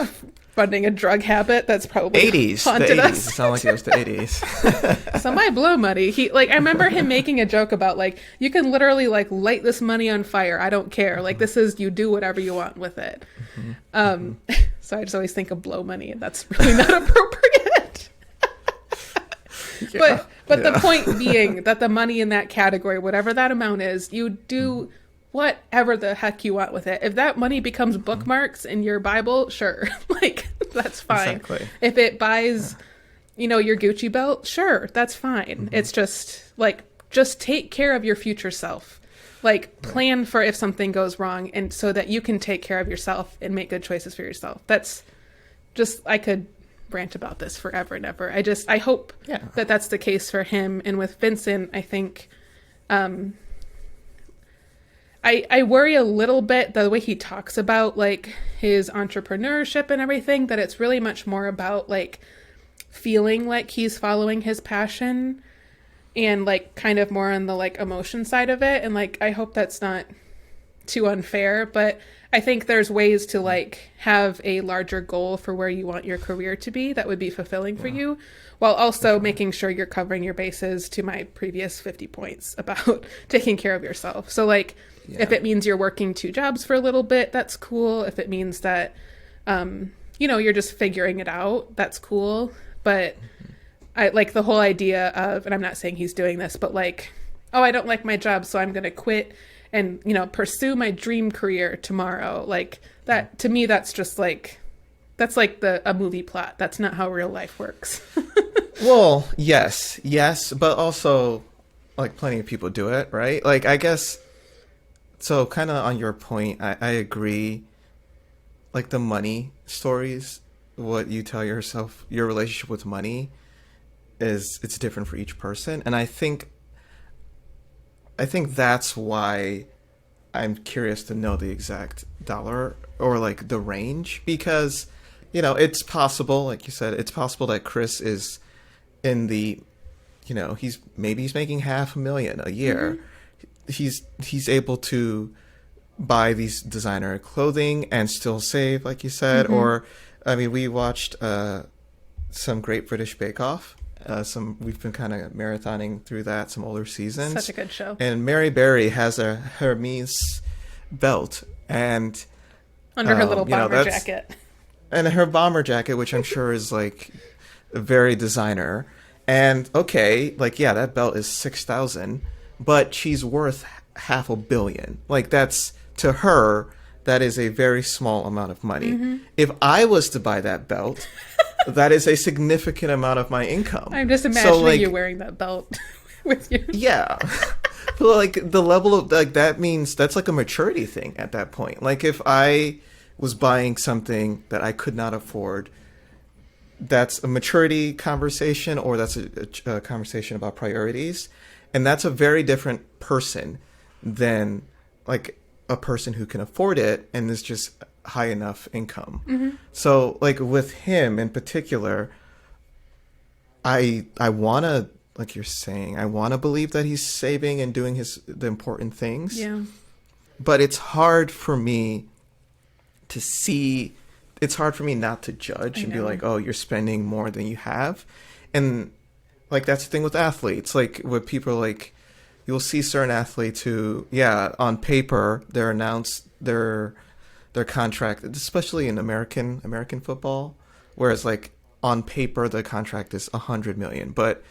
funding a drug habit that's probably 80s. haunted the 80s. us. It sounds like it was the 80s. So my blow money, I remember him making a joke about like, you can literally like light this money on fire. I don't care. Like this is, you do whatever you want with it. So I just always think of blow money, and that's really not appropriate. But the point being that the money in that category, whatever that amount is, you do whatever the heck you want with it. If that money becomes bookmarks in your Bible, sure. Like, that's fine. Exactly. If it buys, your Gucci belt, sure, that's fine. It's just, like, just take care of your future self. Like, plan for if something goes wrong, and so that you can take care of yourself and make good choices for yourself. That's just, I could rant about this forever and ever. I hope that that's the case for him. And with Vincent, I think, I worry a little bit the way he talks about like his entrepreneurship and everything, that it's really much more about like feeling like he's following his passion and like kind of more on the like emotion side of it. And like, I hope that's not too unfair, but I think there's ways to like have a larger goal for where you want your career to be that would be fulfilling for you, while also making sure you're covering your bases, to my previous 50 points about taking care of yourself. So like, if it means you're working 2 jobs for a little bit, that's cool. If it means that, you're just figuring it out, that's cool. But I like the whole idea of, and I'm not saying he's doing this, but like, oh, I don't like my job, so I'm going to quit and, pursue my dream career tomorrow. Like that, to me, that's just like, that's like a movie plot. That's not how real life works. Well, yes, but also like plenty of people do it, right? Like, I guess, so kind of on your point, I agree. Like the money stories, what you tell yourself, your relationship with money it's different for each person. And I think that's why I'm curious to know the exact dollar or like the range, because, it's possible, like you said, it's possible that Chris is in the, he's making $500,000 a year. He's able to buy these designer clothing and still save, like you said. Or, I mean, we watched some Great British Bake Off. We've been kind of marathoning through that, some older seasons. Such a good show. And Mary Berry has a Hermes belt and under her little bomber jacket. And her bomber jacket, which I'm sure is like very designer. And okay, like that belt is $6,000, but she's worth $500 million. Like that's, to her, that is a very small amount of money. If I was to buy that belt, that is a significant amount of my income. I'm just imagining you wearing that belt with you. Yeah. But like the level of like, that means that's like a maturity thing at that point. Like if I was buying something that I could not afford, that's a maturity conversation, or that's a conversation about priorities. And that's a very different person than like a person who can afford it and is just high enough income. So like with him in particular, I want to, like you're saying, I want to believe that he's saving and doing the important things. Yeah. But it's hard for me to see, it's hard for me not to judge and be like, oh, you're spending more than you have. And like, that's the thing with athletes. Like with people, like you'll see certain athletes who, on paper, they're announced their contract, especially in American football, whereas like on paper the contract is $100 million, but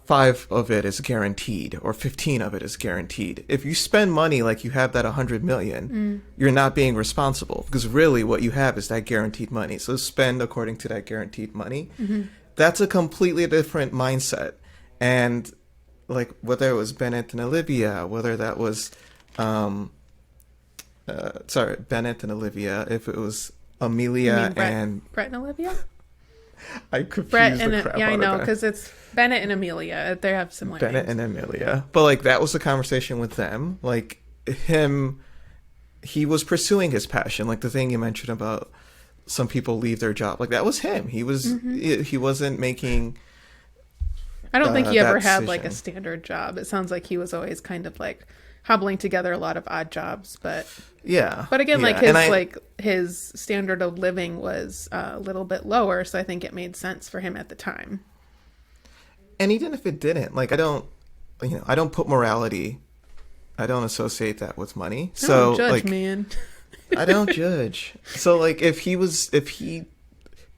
5 of it is guaranteed or 15 of it is guaranteed. If you spend money like you have that $100 million, you're not being responsible, because really what you have is that guaranteed money. So spend according to that guaranteed money. That's a completely different mindset. And like whether it was Bennett and Olivia, whether that was Bennett and Olivia, if it was Amelia Brett and and Olivia? I confused Brett the and crap yeah, out I of know, that. because it's Bennett and Amelia. They have similar Bennett names. and Amelia. But like that was the conversation with them. Like him, he was pursuing his passion. Like the thing you mentioned about some people leave their job. Like that was him. He wasn't making. I don't think he ever had decision. like a standard job. It sounds like he was always kind of like hobbling together a lot of odd jobs, but Yeah. again, Yeah. like his standard of living was a little bit lower, so I think it made sense for him at the time. And even if it didn't, like I don't put morality. I don't associate that with money. So Don't judge, like, man. I don't judge. So like if he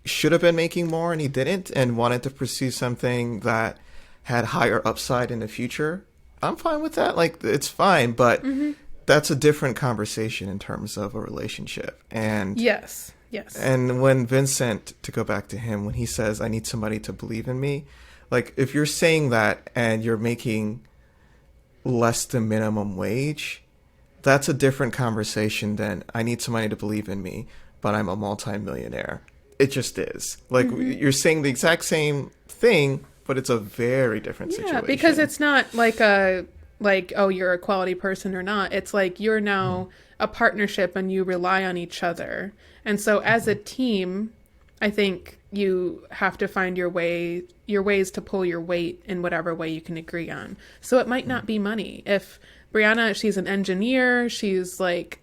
should have been making more and he didn't and wanted to pursue something that had higher upside in the future, I'm fine with that. Like it's fine, but that's a different conversation in terms of a relationship. And Yes. and when Vincent, to go back to him, when he says, I need somebody to believe in me, like if you're saying that and you're making less than minimum wage, that's a different conversation than I need somebody to believe in me, but I'm a multimillionaire. It just is. Like you're saying the exact same thing, but it's a very different situation. Yeah, because it's not like oh, you're a quality person or not. It's like you're now a partnership and you rely on each other. And so as a team, I think you have to find your ways to pull your weight in whatever way you can agree on. So it might not be money. If Brianna, she's an engineer, she's like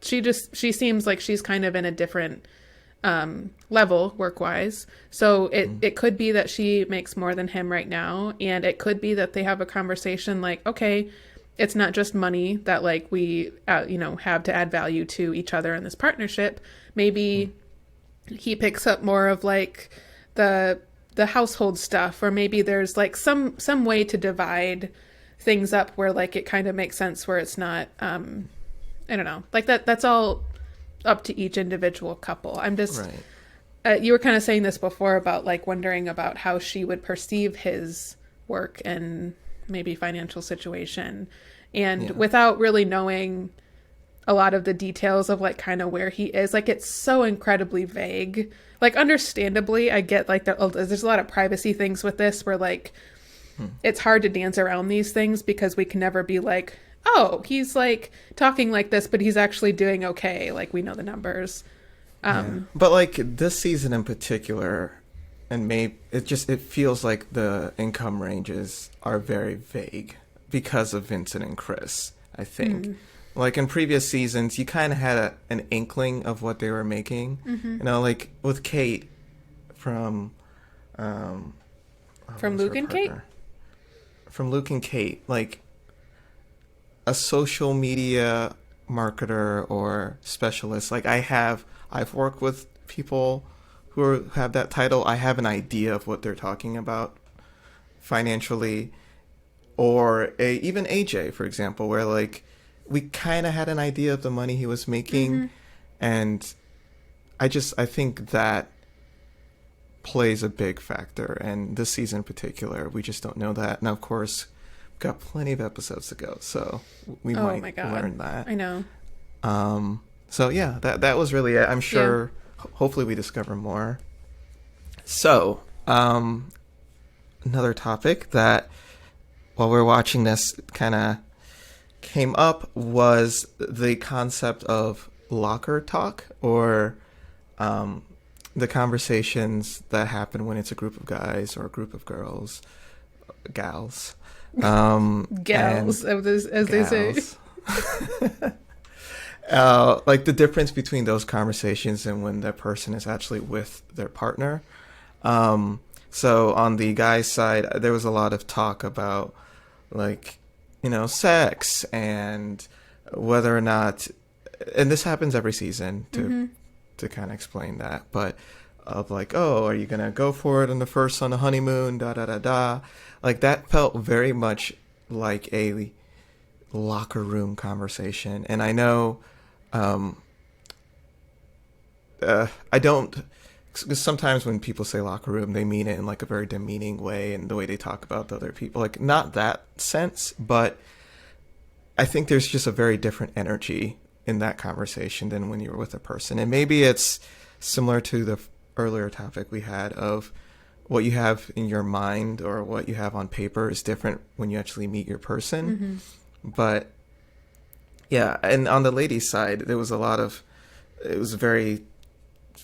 she seems like she's kind of in a different level work-wise. So it could be that she makes more than him right now, and it could be that they have a conversation like, okay, it's not just money that like we have to add value to each other in this partnership. Maybe he picks up more of like the household stuff, or maybe there's like some way to divide things up where like it kind of makes sense, where it's not I don't know, like that's all up to each individual couple. I'm just right. You were kind of saying this before about like wondering about how she would perceive his work and maybe financial situation, and without really knowing a lot of the details of like kind of where he is, like it's so incredibly vague. Like understandably, I get like there's a lot of privacy things with this where like it's hard to dance around these things because we can never be like, oh, he's like talking like this, but he's actually doing okay. Like we know the numbers. But like this season in particular, and maybe it feels like the income ranges are very vague because of Vincent and Chris, I think. Like in previous seasons, you kind of had an inkling of what they were making. You know, like with Kate from Luke and Kate? From Luke and Kate, like a social media marketer or specialist. Like I've worked with people who have that title. I have an idea of what they're talking about financially. Or even AJ, for example, where like we kind of had an idea of the money he was making. And I think that plays a big factor. And this season in particular, we just don't know that. Now, of course, we've got plenty of episodes to go, so we might learn that. I know. So yeah, that was really it. I'm sure, hopefully we discover more. So, another topic that while we were watching this kind of came up was the concept of locker talk, or the conversations that happen when it's a group of guys or a group of gals. Gals, as they say. Like the difference between those conversations and when that person is actually with their partner. So on the guy's side, there was a lot of talk about like, sex and whether or not, and this happens every season to kind of explain that, but of like, oh, are you going to go for it on the honeymoon, da, da, da, da. Like that felt very much like a locker room conversation. And I know, I don't, because sometimes when people say locker room, they mean it in like a very demeaning way, and the way they talk about the other people, like not that sense, but I think there's just a very different energy in that conversation than when you're with a person. And maybe it's similar to the earlier topic we had of what you have in your mind or what you have on paper is different when you actually meet your person. But yeah, and on the ladies' side, there was it was a very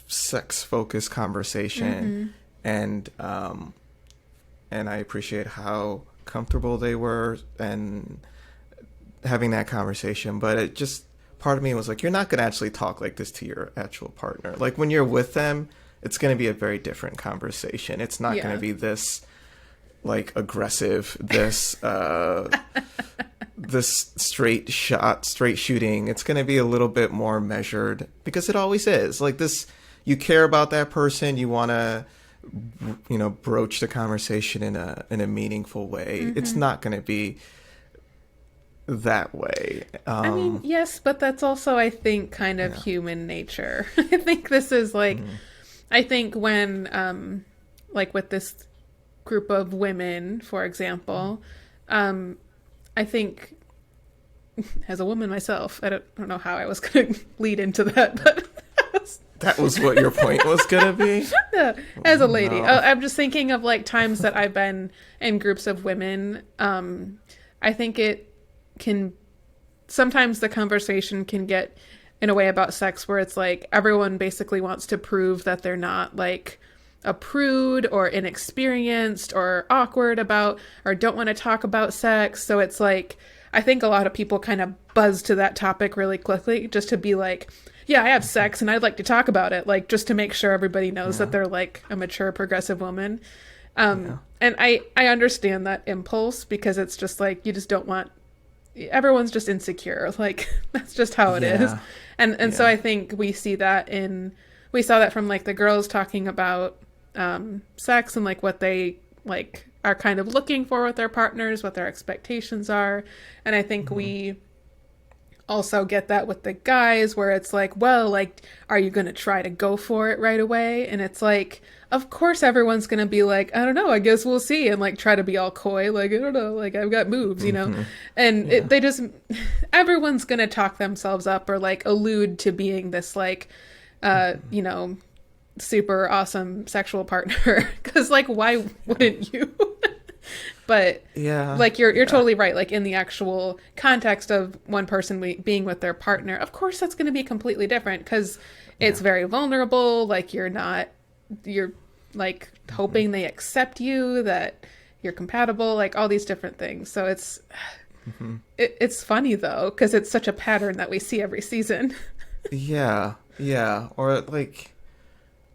sex-focused conversation, and I appreciate how comfortable they were and having that conversation. But it just, part of me was like, you're not going to actually talk like this to your actual partner. Like when you're with them, it's going to be a very different conversation. It's not going to be this like aggressive, this this straight shooting. It's going to be a little bit more measured, because it always is. Like this, you care about that person, you want to, you know, broach the conversation in a meaningful way. It's not going to be that way. I mean, yes, but that's also, I think, kind of human nature. I think this is like, I think when, like with this group of women, for example, I think, as a woman myself, I don't know how I was going to lead into that, but that was what your point was going to be? Yeah, as a lady. No. I'm just thinking of like times that I've been in groups of women. I think it can, sometimes the conversation can get in a way about sex where it's like everyone basically wants to prove that they're not like a prude or inexperienced or awkward about, or don't want to talk about sex. So it's like, I think a lot of people kind of buzz to that topic really quickly just to be like, yeah, I have sex and I'd like to talk about it. Like just to make sure everybody knows that they're like a mature, progressive woman. And I understand that impulse, because it's just like, you just don't want, everyone's just insecure. Like that's just how it is. And so I think we saw that from like the girls talking about sex and like what they like are kind of looking for with their partners, what their expectations are. And I think we also get that with the guys, where it's like, well, like, are you going to try to go for it right away? And it's like, of course everyone's going to be like, I don't know, I guess we'll see, and like try to be all coy, like, I don't know, like I've got moves, you know. And everyone's going to talk themselves up or like allude to being this like you know, super awesome sexual partner, because like why wouldn't you? But like you're totally right. Like in the actual context of one person being with their partner, of course that's going to be completely different, because it's very vulnerable. Like you're like hoping they accept you, that you're compatible, like all these different things. So it's it's funny though, because it's such a pattern that we see every season. Yeah, or like,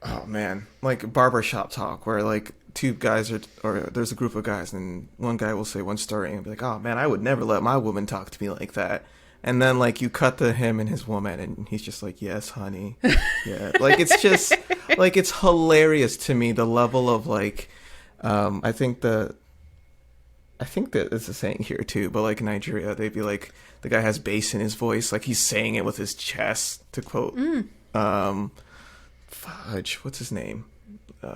oh man, like barbershop talk, where like two guys or there's a group of guys, and one guy will say one story and be like, oh man, I would never let my woman talk to me like that. And then like you cut to him and his woman, and he's just like, yes, honey. Yeah. Like it's just like, it's hilarious to me, the level of like, I think that it's a saying here too, but like in Nigeria, they'd be like, the guy has bass in his voice, like he's saying it with his chest, to quote, fudge, what's his name?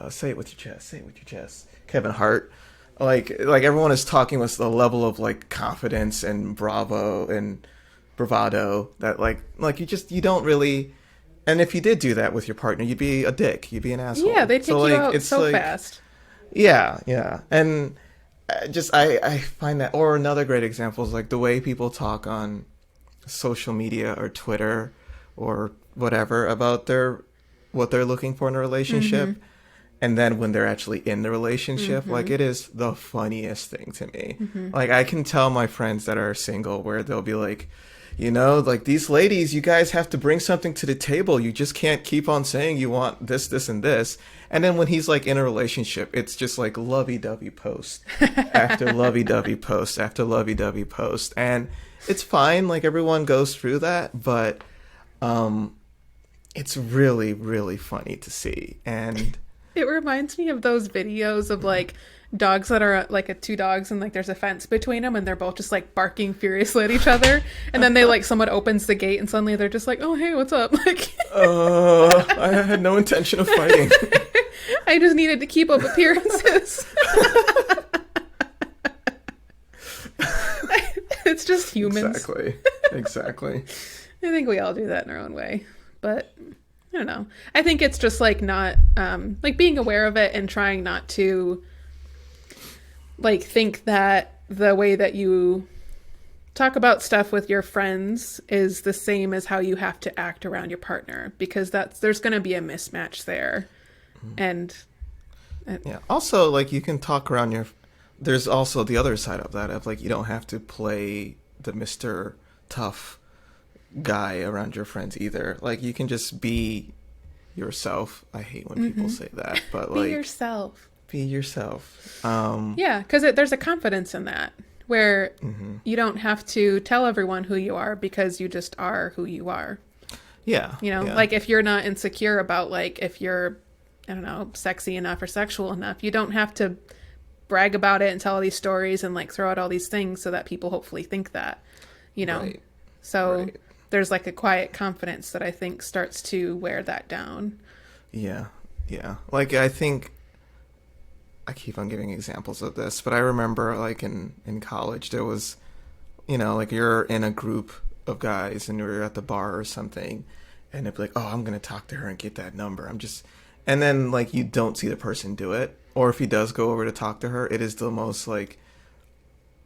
Say it with your chest. Say it with your chest. Kevin Hart. Like everyone is talking with the level of like confidence and bravado that like you don't really. And if you did do that with your partner, you'd be a dick. You'd be an asshole. Yeah, they take you out so fast. Yeah, and I find that, or another great example is like the way people talk on social media or Twitter or whatever about what they're looking for in a relationship. And then when they're actually in the relationship, like it is the funniest thing to me. Like I can tell my friends that are single, where they'll be like, you know, like these ladies, you guys have to bring something to the table. You just can't keep on saying you want this, this, and this. And then when he's like in a relationship, it's just like lovey-dovey post after lovey-dovey post after lovey-dovey post. And it's fine. Like everyone goes through that, but it's really, really funny to see. And it reminds me of those videos of like dogs that are like two dogs and like there's a fence between them and they're both just like barking furiously at each other, and then they like someone opens the gate and suddenly they're just like, oh hey, what's up? Like I had no intention of fighting. I just needed to keep up appearances. It's just humans. Exactly. I think we all do that in our own way, but I don't know. I think it's just like not like being aware of it and trying not to like think that the way that you talk about stuff with your friends is the same as how you have to act around your partner, because there's going to be a mismatch there. And yeah, also like you can talk around there's also the other side of that, of like you don't have to play the Mr. Tough guy around your friends either. Like you can just be yourself. I hate when people say that, but like be yourself. Yeah, because there's a confidence in that where you don't have to tell everyone who you are, because you just are who you are. Yeah. Like if you're not insecure about like if you're, I don't know, sexy enough or sexual enough, you don't have to brag about it and tell all these stories and like throw out all these things so that people hopefully think that, Right. So there's like a quiet confidence that I think starts to wear that down. Yeah. Like I think I keep on giving examples of this, but I remember like in college there was, like you're in a group of guys and you're at the bar or something, and it'd be like, oh, I'm gonna talk to her and get that number. And then like you don't see the person do it, or if he does go over to talk to her, it is the most like,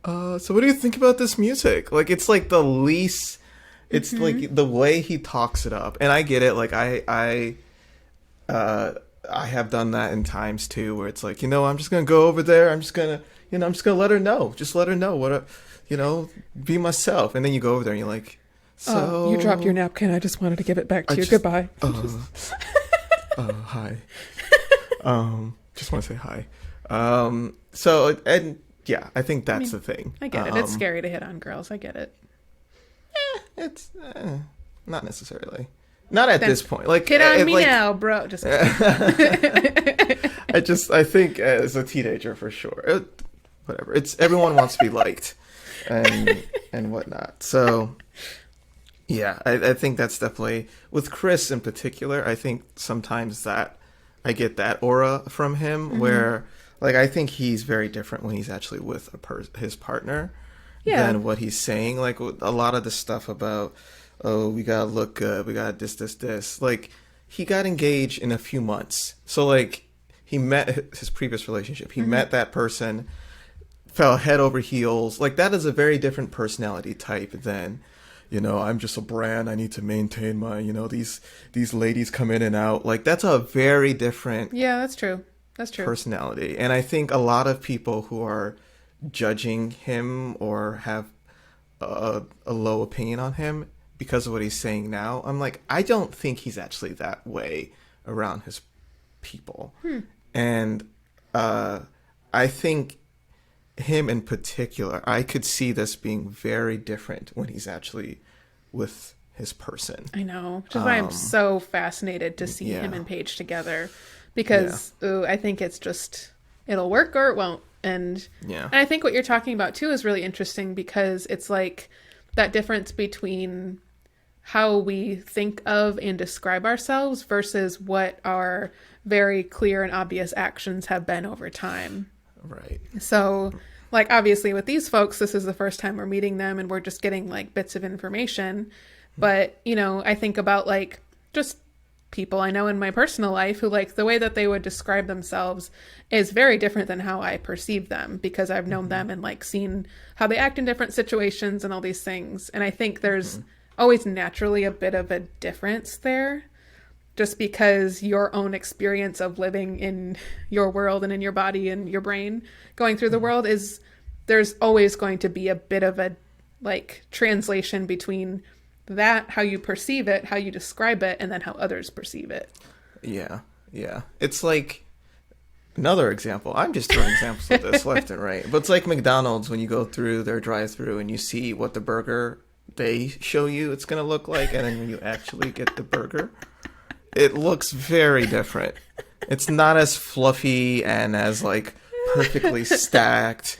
so what do you think about this music? Like it's like the least. It's like the way he talks it up, and I get it. Like I have done that in times too, where it's like, I'm just gonna go over there. I'm just gonna let her know. Just let her know what, be myself. And then you go over there and you're like, so you dropped your napkin. I just wanted to give it back to you. Goodbye. Hi. Just want to say hi. So and yeah, I think that's the thing. I get it. It's scary to hit on girls. I get it. It's not necessarily. Not at this point. Like hit on me now, bro. Just I think as a teenager for sure. Whatever. Everyone wants to be liked and whatnot. So yeah, I think that's definitely with Chris in particular. I think sometimes that I get that aura from him where like I think he's very different when he's actually with his partner than what he's saying. Like a lot of the stuff about, oh, we gotta look good, we got this. Like, he got engaged in a few months. So, like, he met his previous relationship. He met that person, fell head over heels. Like, that is a very different personality type than, I'm just a brand. I need to maintain my, these ladies come in and out. Like, that's a very different. Yeah, that's true. That's true. Personality. And I think a lot of people who are judging him or have a low opinion on him because of what he's saying now, I'm like, I don't think he's actually that way around his people. And I think him in particular, I could see this being very different when he's actually with his person. I know, which is why I'm so fascinated to see him and Paige together, because I think it's just, it'll work or it won't. And I think what you're talking about too is really interesting, because it's like that difference between how we think of and describe ourselves versus what our very clear and obvious actions have been over time. Right. So, like, obviously with these folks, this is the first time we're meeting them and we're just getting like bits of information. But, I think about like just people I know in my personal life who, like, the way that they would describe themselves is very different than how I perceive them, because I've known them and like seen how they act in different situations and all these things. And I think there's always naturally a bit of a difference there, just because your own experience of living in your world and in your body and your brain going through the world is, there's always going to be a bit of a like translation between that, how you perceive it, how you describe it, and then how others perceive it. Yeah. It's like another example. I'm just throwing examples of this left and right. But it's like McDonald's, when you go through their drive-thru and you see what the burger they show you it's going to look like, and then when you actually get the burger, it looks very different. It's not as fluffy and as like perfectly stacked.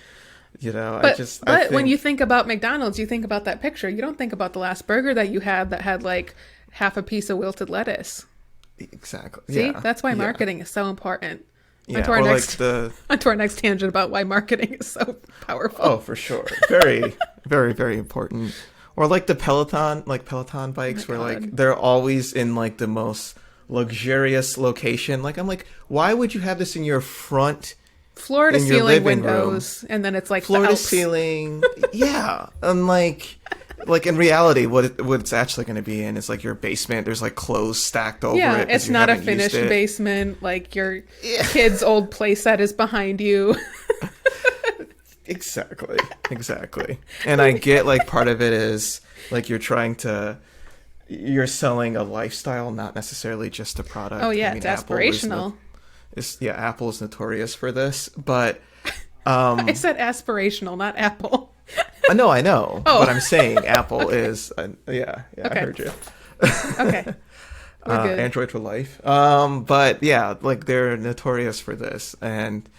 But when you think about McDonald's, you think about that picture. You don't think about the last burger that you had that had like half a piece of wilted lettuce. Exactly. See, that's why marketing is so important. Yeah. Onto our next tangent about why marketing is so powerful. Oh, for sure. Very, very, very important. Or like the Peloton bikes, where like they're always in like the most luxurious location. Like, I'm like, why would you have this in your front, floor to ceiling windows, and then it's like floor to ceiling? Yeah, and like in reality, what it's actually going to be in is like your basement. There's like clothes stacked over it. Yeah, it's not a finished basement. Like your kid's old playset is behind you. Exactly. And I get like part of it is like you're selling a lifestyle, not necessarily just a product. Oh yeah, it's aspirational. Apple is notorious for this, but I said aspirational, not Apple. No, I know, but I'm saying Apple is. Okay. I heard you. Okay. Android for life. But yeah, like they're notorious for this, and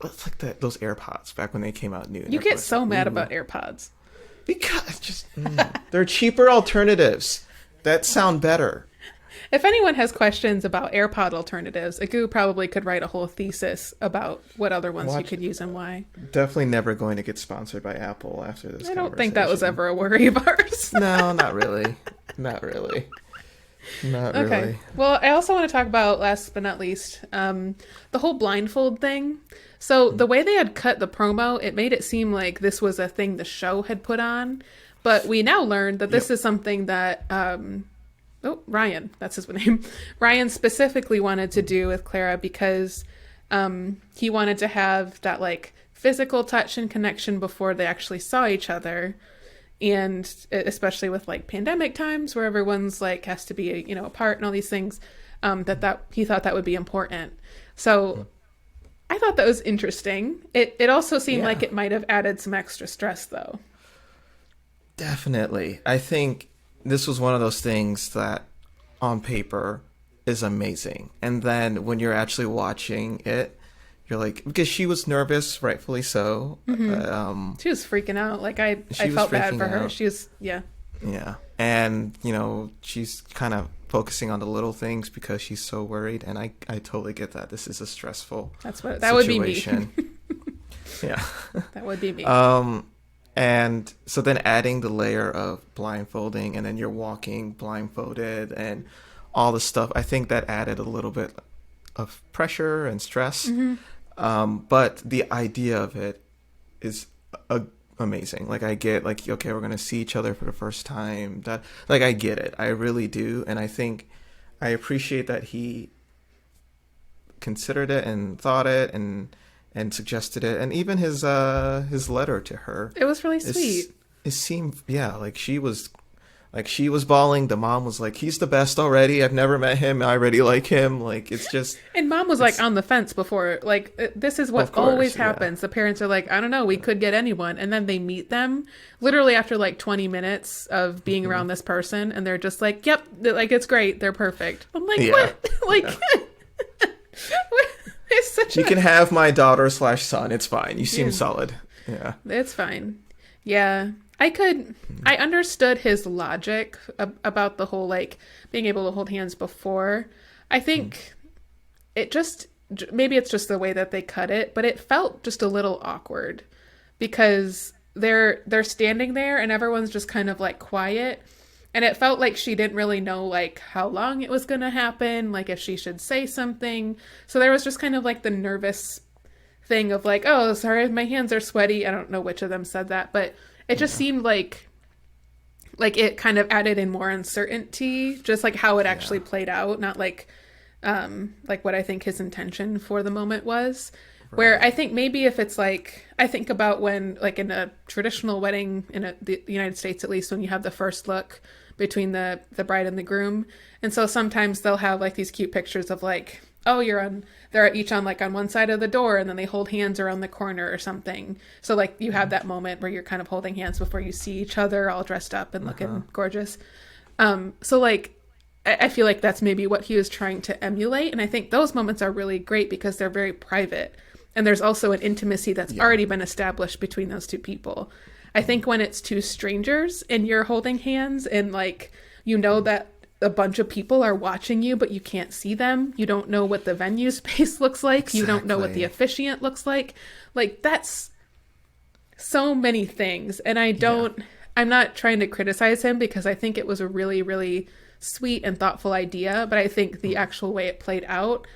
it's like those AirPods back when they came out new. You get so mad about AirPods because they're cheaper alternatives that sound better. If anyone has questions about AirPod alternatives, Agu probably could write a whole thesis about what other ones you could use and why. Definitely never going to get sponsored by Apple after this. I don't think that was ever a worry of ours. No, not really. Not really. Okay. Well, I also want to talk about, last but not least, the whole blindfold thing. So the way they had cut the promo, it made it seem like this was a thing the show had put on. But we now learned that this is something that... Ryan, that's his name. Ryan specifically wanted to do with Clara because he wanted to have that like physical touch and connection before they actually saw each other. And especially with like pandemic times where everyone's like has to be, apart and all these things, that he thought that would be important. So I thought that was interesting. It also seemed like it might have added some extra stress though. Definitely. I think this was one of those things that on paper is amazing. And then when you're actually watching it, you're like, because she was nervous, rightfully so. Mm-hmm. She was freaking out. Like I felt bad for her. She was, yeah. Yeah. And, she's kind of focusing on the little things because she's so worried. And I totally get that. This is a stressful that would be me. Yeah. That would be me. And so then adding the layer of blindfolding and then you're walking blindfolded and all the stuff, I think that added a little bit of pressure and stress. Mm-hmm. But the idea of it is amazing. Like I get like, okay, we're going to see each other for the first time. I get it. I really do. And I think I appreciate that he considered it and thought it and suggested it, and even his letter to her. It was really sweet. It seemed, like she was bawling. The mom was like, "He's the best already. I've never met him. I already like him." Like it's just. And mom was like on the fence before. Like this is what always happens. The parents are like, "I don't know. We could get anyone," and then they meet them literally after like 20 minutes of being around this person, and they're just like, "Yep, like it's great. They're perfect." I'm like, what? Like. You can have my daughter/son. It's fine. You seem solid. Yeah. It's fine. Yeah. I understood his logic about the whole, like, being able to hold hands before. I think maybe it's just the way that they cut it, but it felt just a little awkward because they're standing there and everyone's just kind of, like, quiet. And it felt like she didn't really know, like, how long it was going to happen, like, if she should say something. So there was just kind of, like, the nervous thing of, like, oh, sorry, my hands are sweaty. I don't know which of them said that. But it just seemed like it kind of added in more uncertainty, just, like, how it actually played out. Not, like what I think his intention for the moment was. Right. Where I think maybe if it's, like, I think about when, like, in a traditional wedding, in the United States at least, when you have the first look between the bride and the groom. And so sometimes they'll have like these cute pictures of like, oh, they're each on like on one side of the door and then they hold hands around the corner or something. So like you have that moment where you're kind of holding hands before you see each other all dressed up and looking gorgeous. So like, I feel like that's maybe what he was trying to emulate. And I think those moments are really great because they're very private. And there's also an intimacy that's already been established between those two people. I think when it's two strangers and you're holding hands and like, that a bunch of people are watching you, but you can't see them. You don't know what the venue space looks like. Exactly. You don't know what the officiant looks like. Like that's so many things. And I'm not trying to criticize him because I think it was a really, really sweet and thoughtful idea, but I think the actual way it played out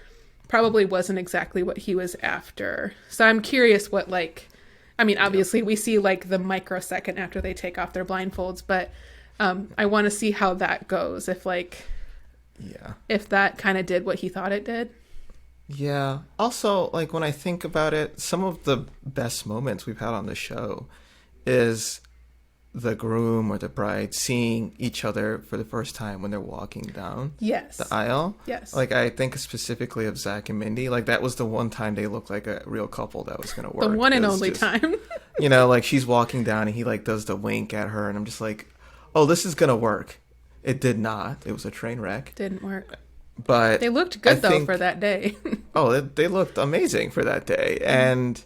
probably wasn't exactly what he was after. So I'm curious what, like, I mean, obviously we see like the microsecond after they take off their blindfolds, but I want to see how that goes. If like, if that kind of did what he thought it did. Yeah. Also, like when I think about it, some of the best moments we've had on the show is the groom or the bride seeing each other for the first time when they're walking down the aisle. Yes. Like I think specifically of Zach and Mindy. Like that was the one time they looked like a real couple that was going to work. The one and only time. You know, like she's walking down and he like does the wink at her and I'm just like, oh, this is going to work. It did not. It was a train wreck. Didn't work. But they looked good though for that day. They looked amazing for that day. And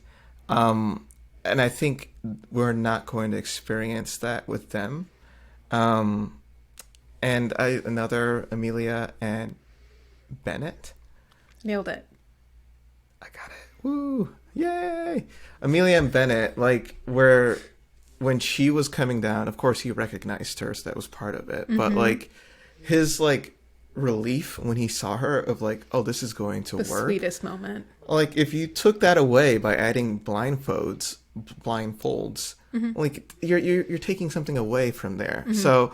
I think we're not going to experience that with them. Another Amelia and Bennett. Nailed it. I got it. Woo. Yay. Amelia and Bennett, like, when she was coming down, of course he recognized her, so that was part of it. But, like, his, like, relief when he saw her of, like, oh, this is going to work. The sweetest moment. Like, if you took that away by adding blindfolds, like, you're taking something away from there. So,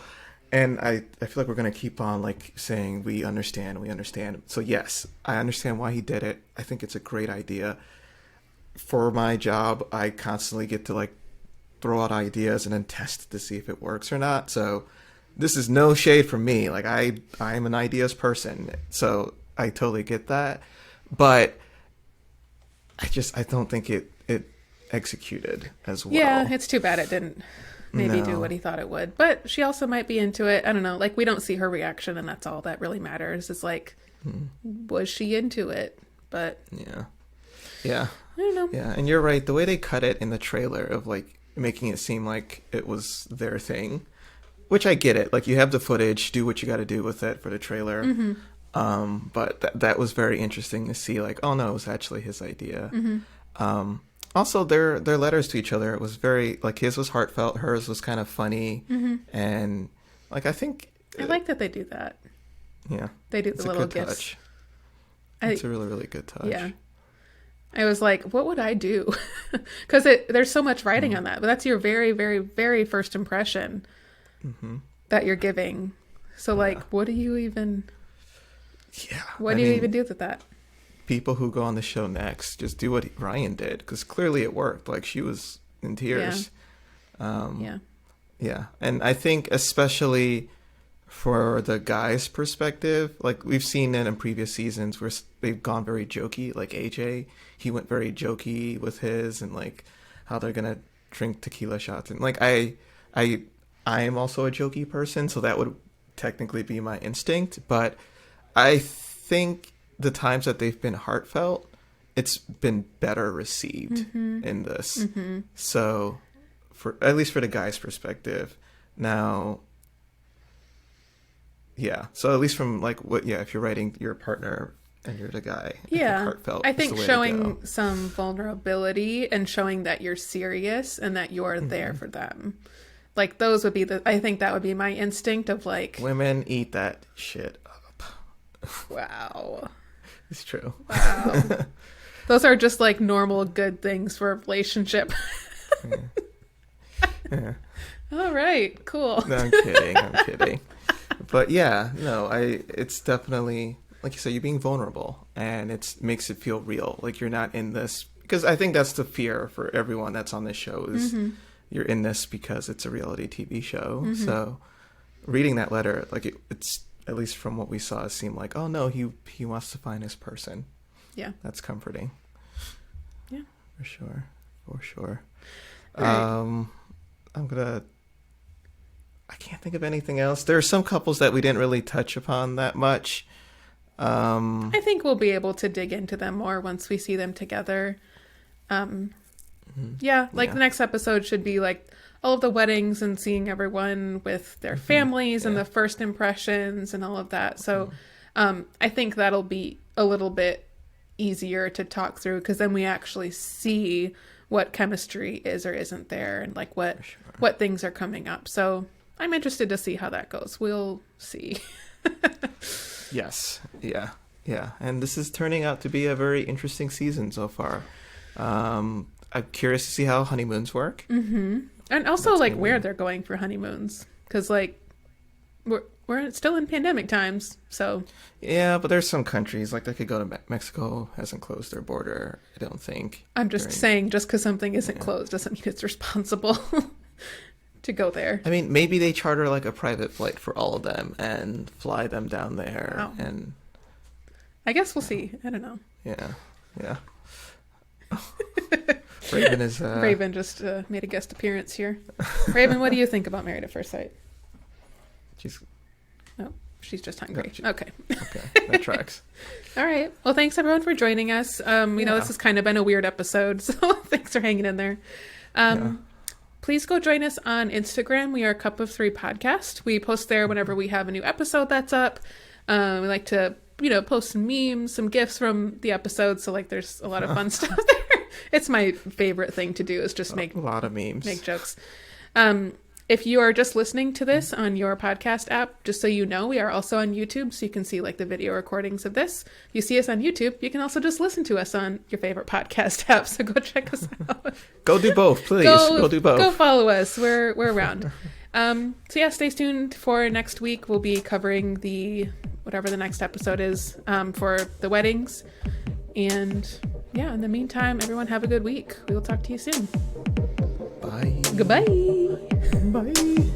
and I feel like we're going to keep on, like, saying we understand. So, yes, I understand why he did it. I think it's a great idea. For my job, I constantly get to, like, throw out ideas and then test to see if it works or not. So this is no shade from me. Like I'm an ideas person, so I totally get that. But I don't think it executed as well. Yeah, it's too bad it didn't do what he thought it would. But she also might be into it. I don't know. Like we don't see her reaction, and that's all that really matters. Is like, was she into it? But yeah. I don't know. Yeah, and you're right. The way they cut it in the trailer of like making it seem like it was their thing, which I get it. Like you have the footage, do what you got to do with it for the trailer. But that was very interesting to see. Like, oh no, it was actually his idea. Also, their letters to each other, it was very like his was heartfelt, hers was kind of funny, and like I think I like that they do that. Yeah, they do the little gifts. Touch. It's a really, really good touch. Yeah. I was like, what would I do? Because there's so much writing on that. But that's your very, very, very first impression that you're giving. So, like, what do you even... Yeah. What do you even do with that? People who go on the show next just do what Ryan did. Because clearly it worked. Like, she was in tears. Yeah. And I think especially for the guy's perspective, like we've seen it in previous seasons where they've gone very jokey, like AJ, he went very jokey with his and like how they're gonna drink tequila shots, and like I am also a jokey person, so that would technically be my instinct, but I think the times that they've been heartfelt, it's been better received in this. So for at least for the guy's perspective now. Yeah. So at least from like if you're writing your partner and you're the guy. I think showing some vulnerability and showing that you're serious and that you're there for them. Like those would be I think that would be my instinct of like. Women eat that shit up. Wow. It's true. Wow. Those are just like normal good things for a relationship. Yeah. All right. Cool. No, I'm kidding. But yeah, no, it's definitely, like you said, you're being vulnerable and it makes it feel real. Like you're not in this, because I think that's the fear for everyone that's on this show is you're in this because it's a reality TV show. So reading that letter, like it's, at least from what we saw, it seemed like, oh no, he wants to find his person. Yeah. That's comforting. Yeah. For sure. Right. I can't think of anything else. There are some couples that we didn't really touch upon that much. I think we'll be able to dig into them more once we see them together. The next episode should be like all of the weddings and seeing everyone with their families and the first impressions and all of that. So I think that'll be a little bit easier to talk through because then we actually see what chemistry is or isn't there and like what things are coming up. So I'm interested to see how that goes. We'll see. Yes. Yeah. Yeah. And this is turning out to be a very interesting season so far. I'm curious to see how honeymoons work. Mm-hmm. And also, like, where they're going for honeymoons. Because, like, we're still in pandemic times, so... Yeah, but there's some countries, like, they could go to Mexico, hasn't closed their border, I don't think. I'm just saying, just because something isn't closed doesn't mean it's responsible to go there. I mean, maybe they charter, like, a private flight for all of them and fly them down there. Wow. And I guess we'll see. I don't know. Yeah. Yeah. Raven is... Raven just made a guest appearance here. Raven, what do you think about Married at First Sight? She's just hungry. Okay. Okay, that tracks. All right. Well, thanks everyone for joining us. We know this has kind of been a weird episode, so thanks for hanging in there. Please go join us on Instagram. We are Cup of Three Podcast. We post there whenever we have a new episode that's up. We like to, post some memes, some GIFs from the episode. So, like, there's a lot of fun stuff there. It's my favorite thing to do is just make a lot of memes, make jokes. If you are just listening to this on your podcast app, just so you know, we are also on YouTube, so you can see, like, the video recordings of this. If you see us on YouTube, you can also just listen to us on your favorite podcast app, so go check us out. Go do both, please. Go do both. Go follow us. We're around. So yeah, stay tuned for next week. We'll be covering whatever the next episode is for the weddings. And yeah, in the meantime, everyone have a good week. We will talk to you soon. Bye. Goodbye. Bye.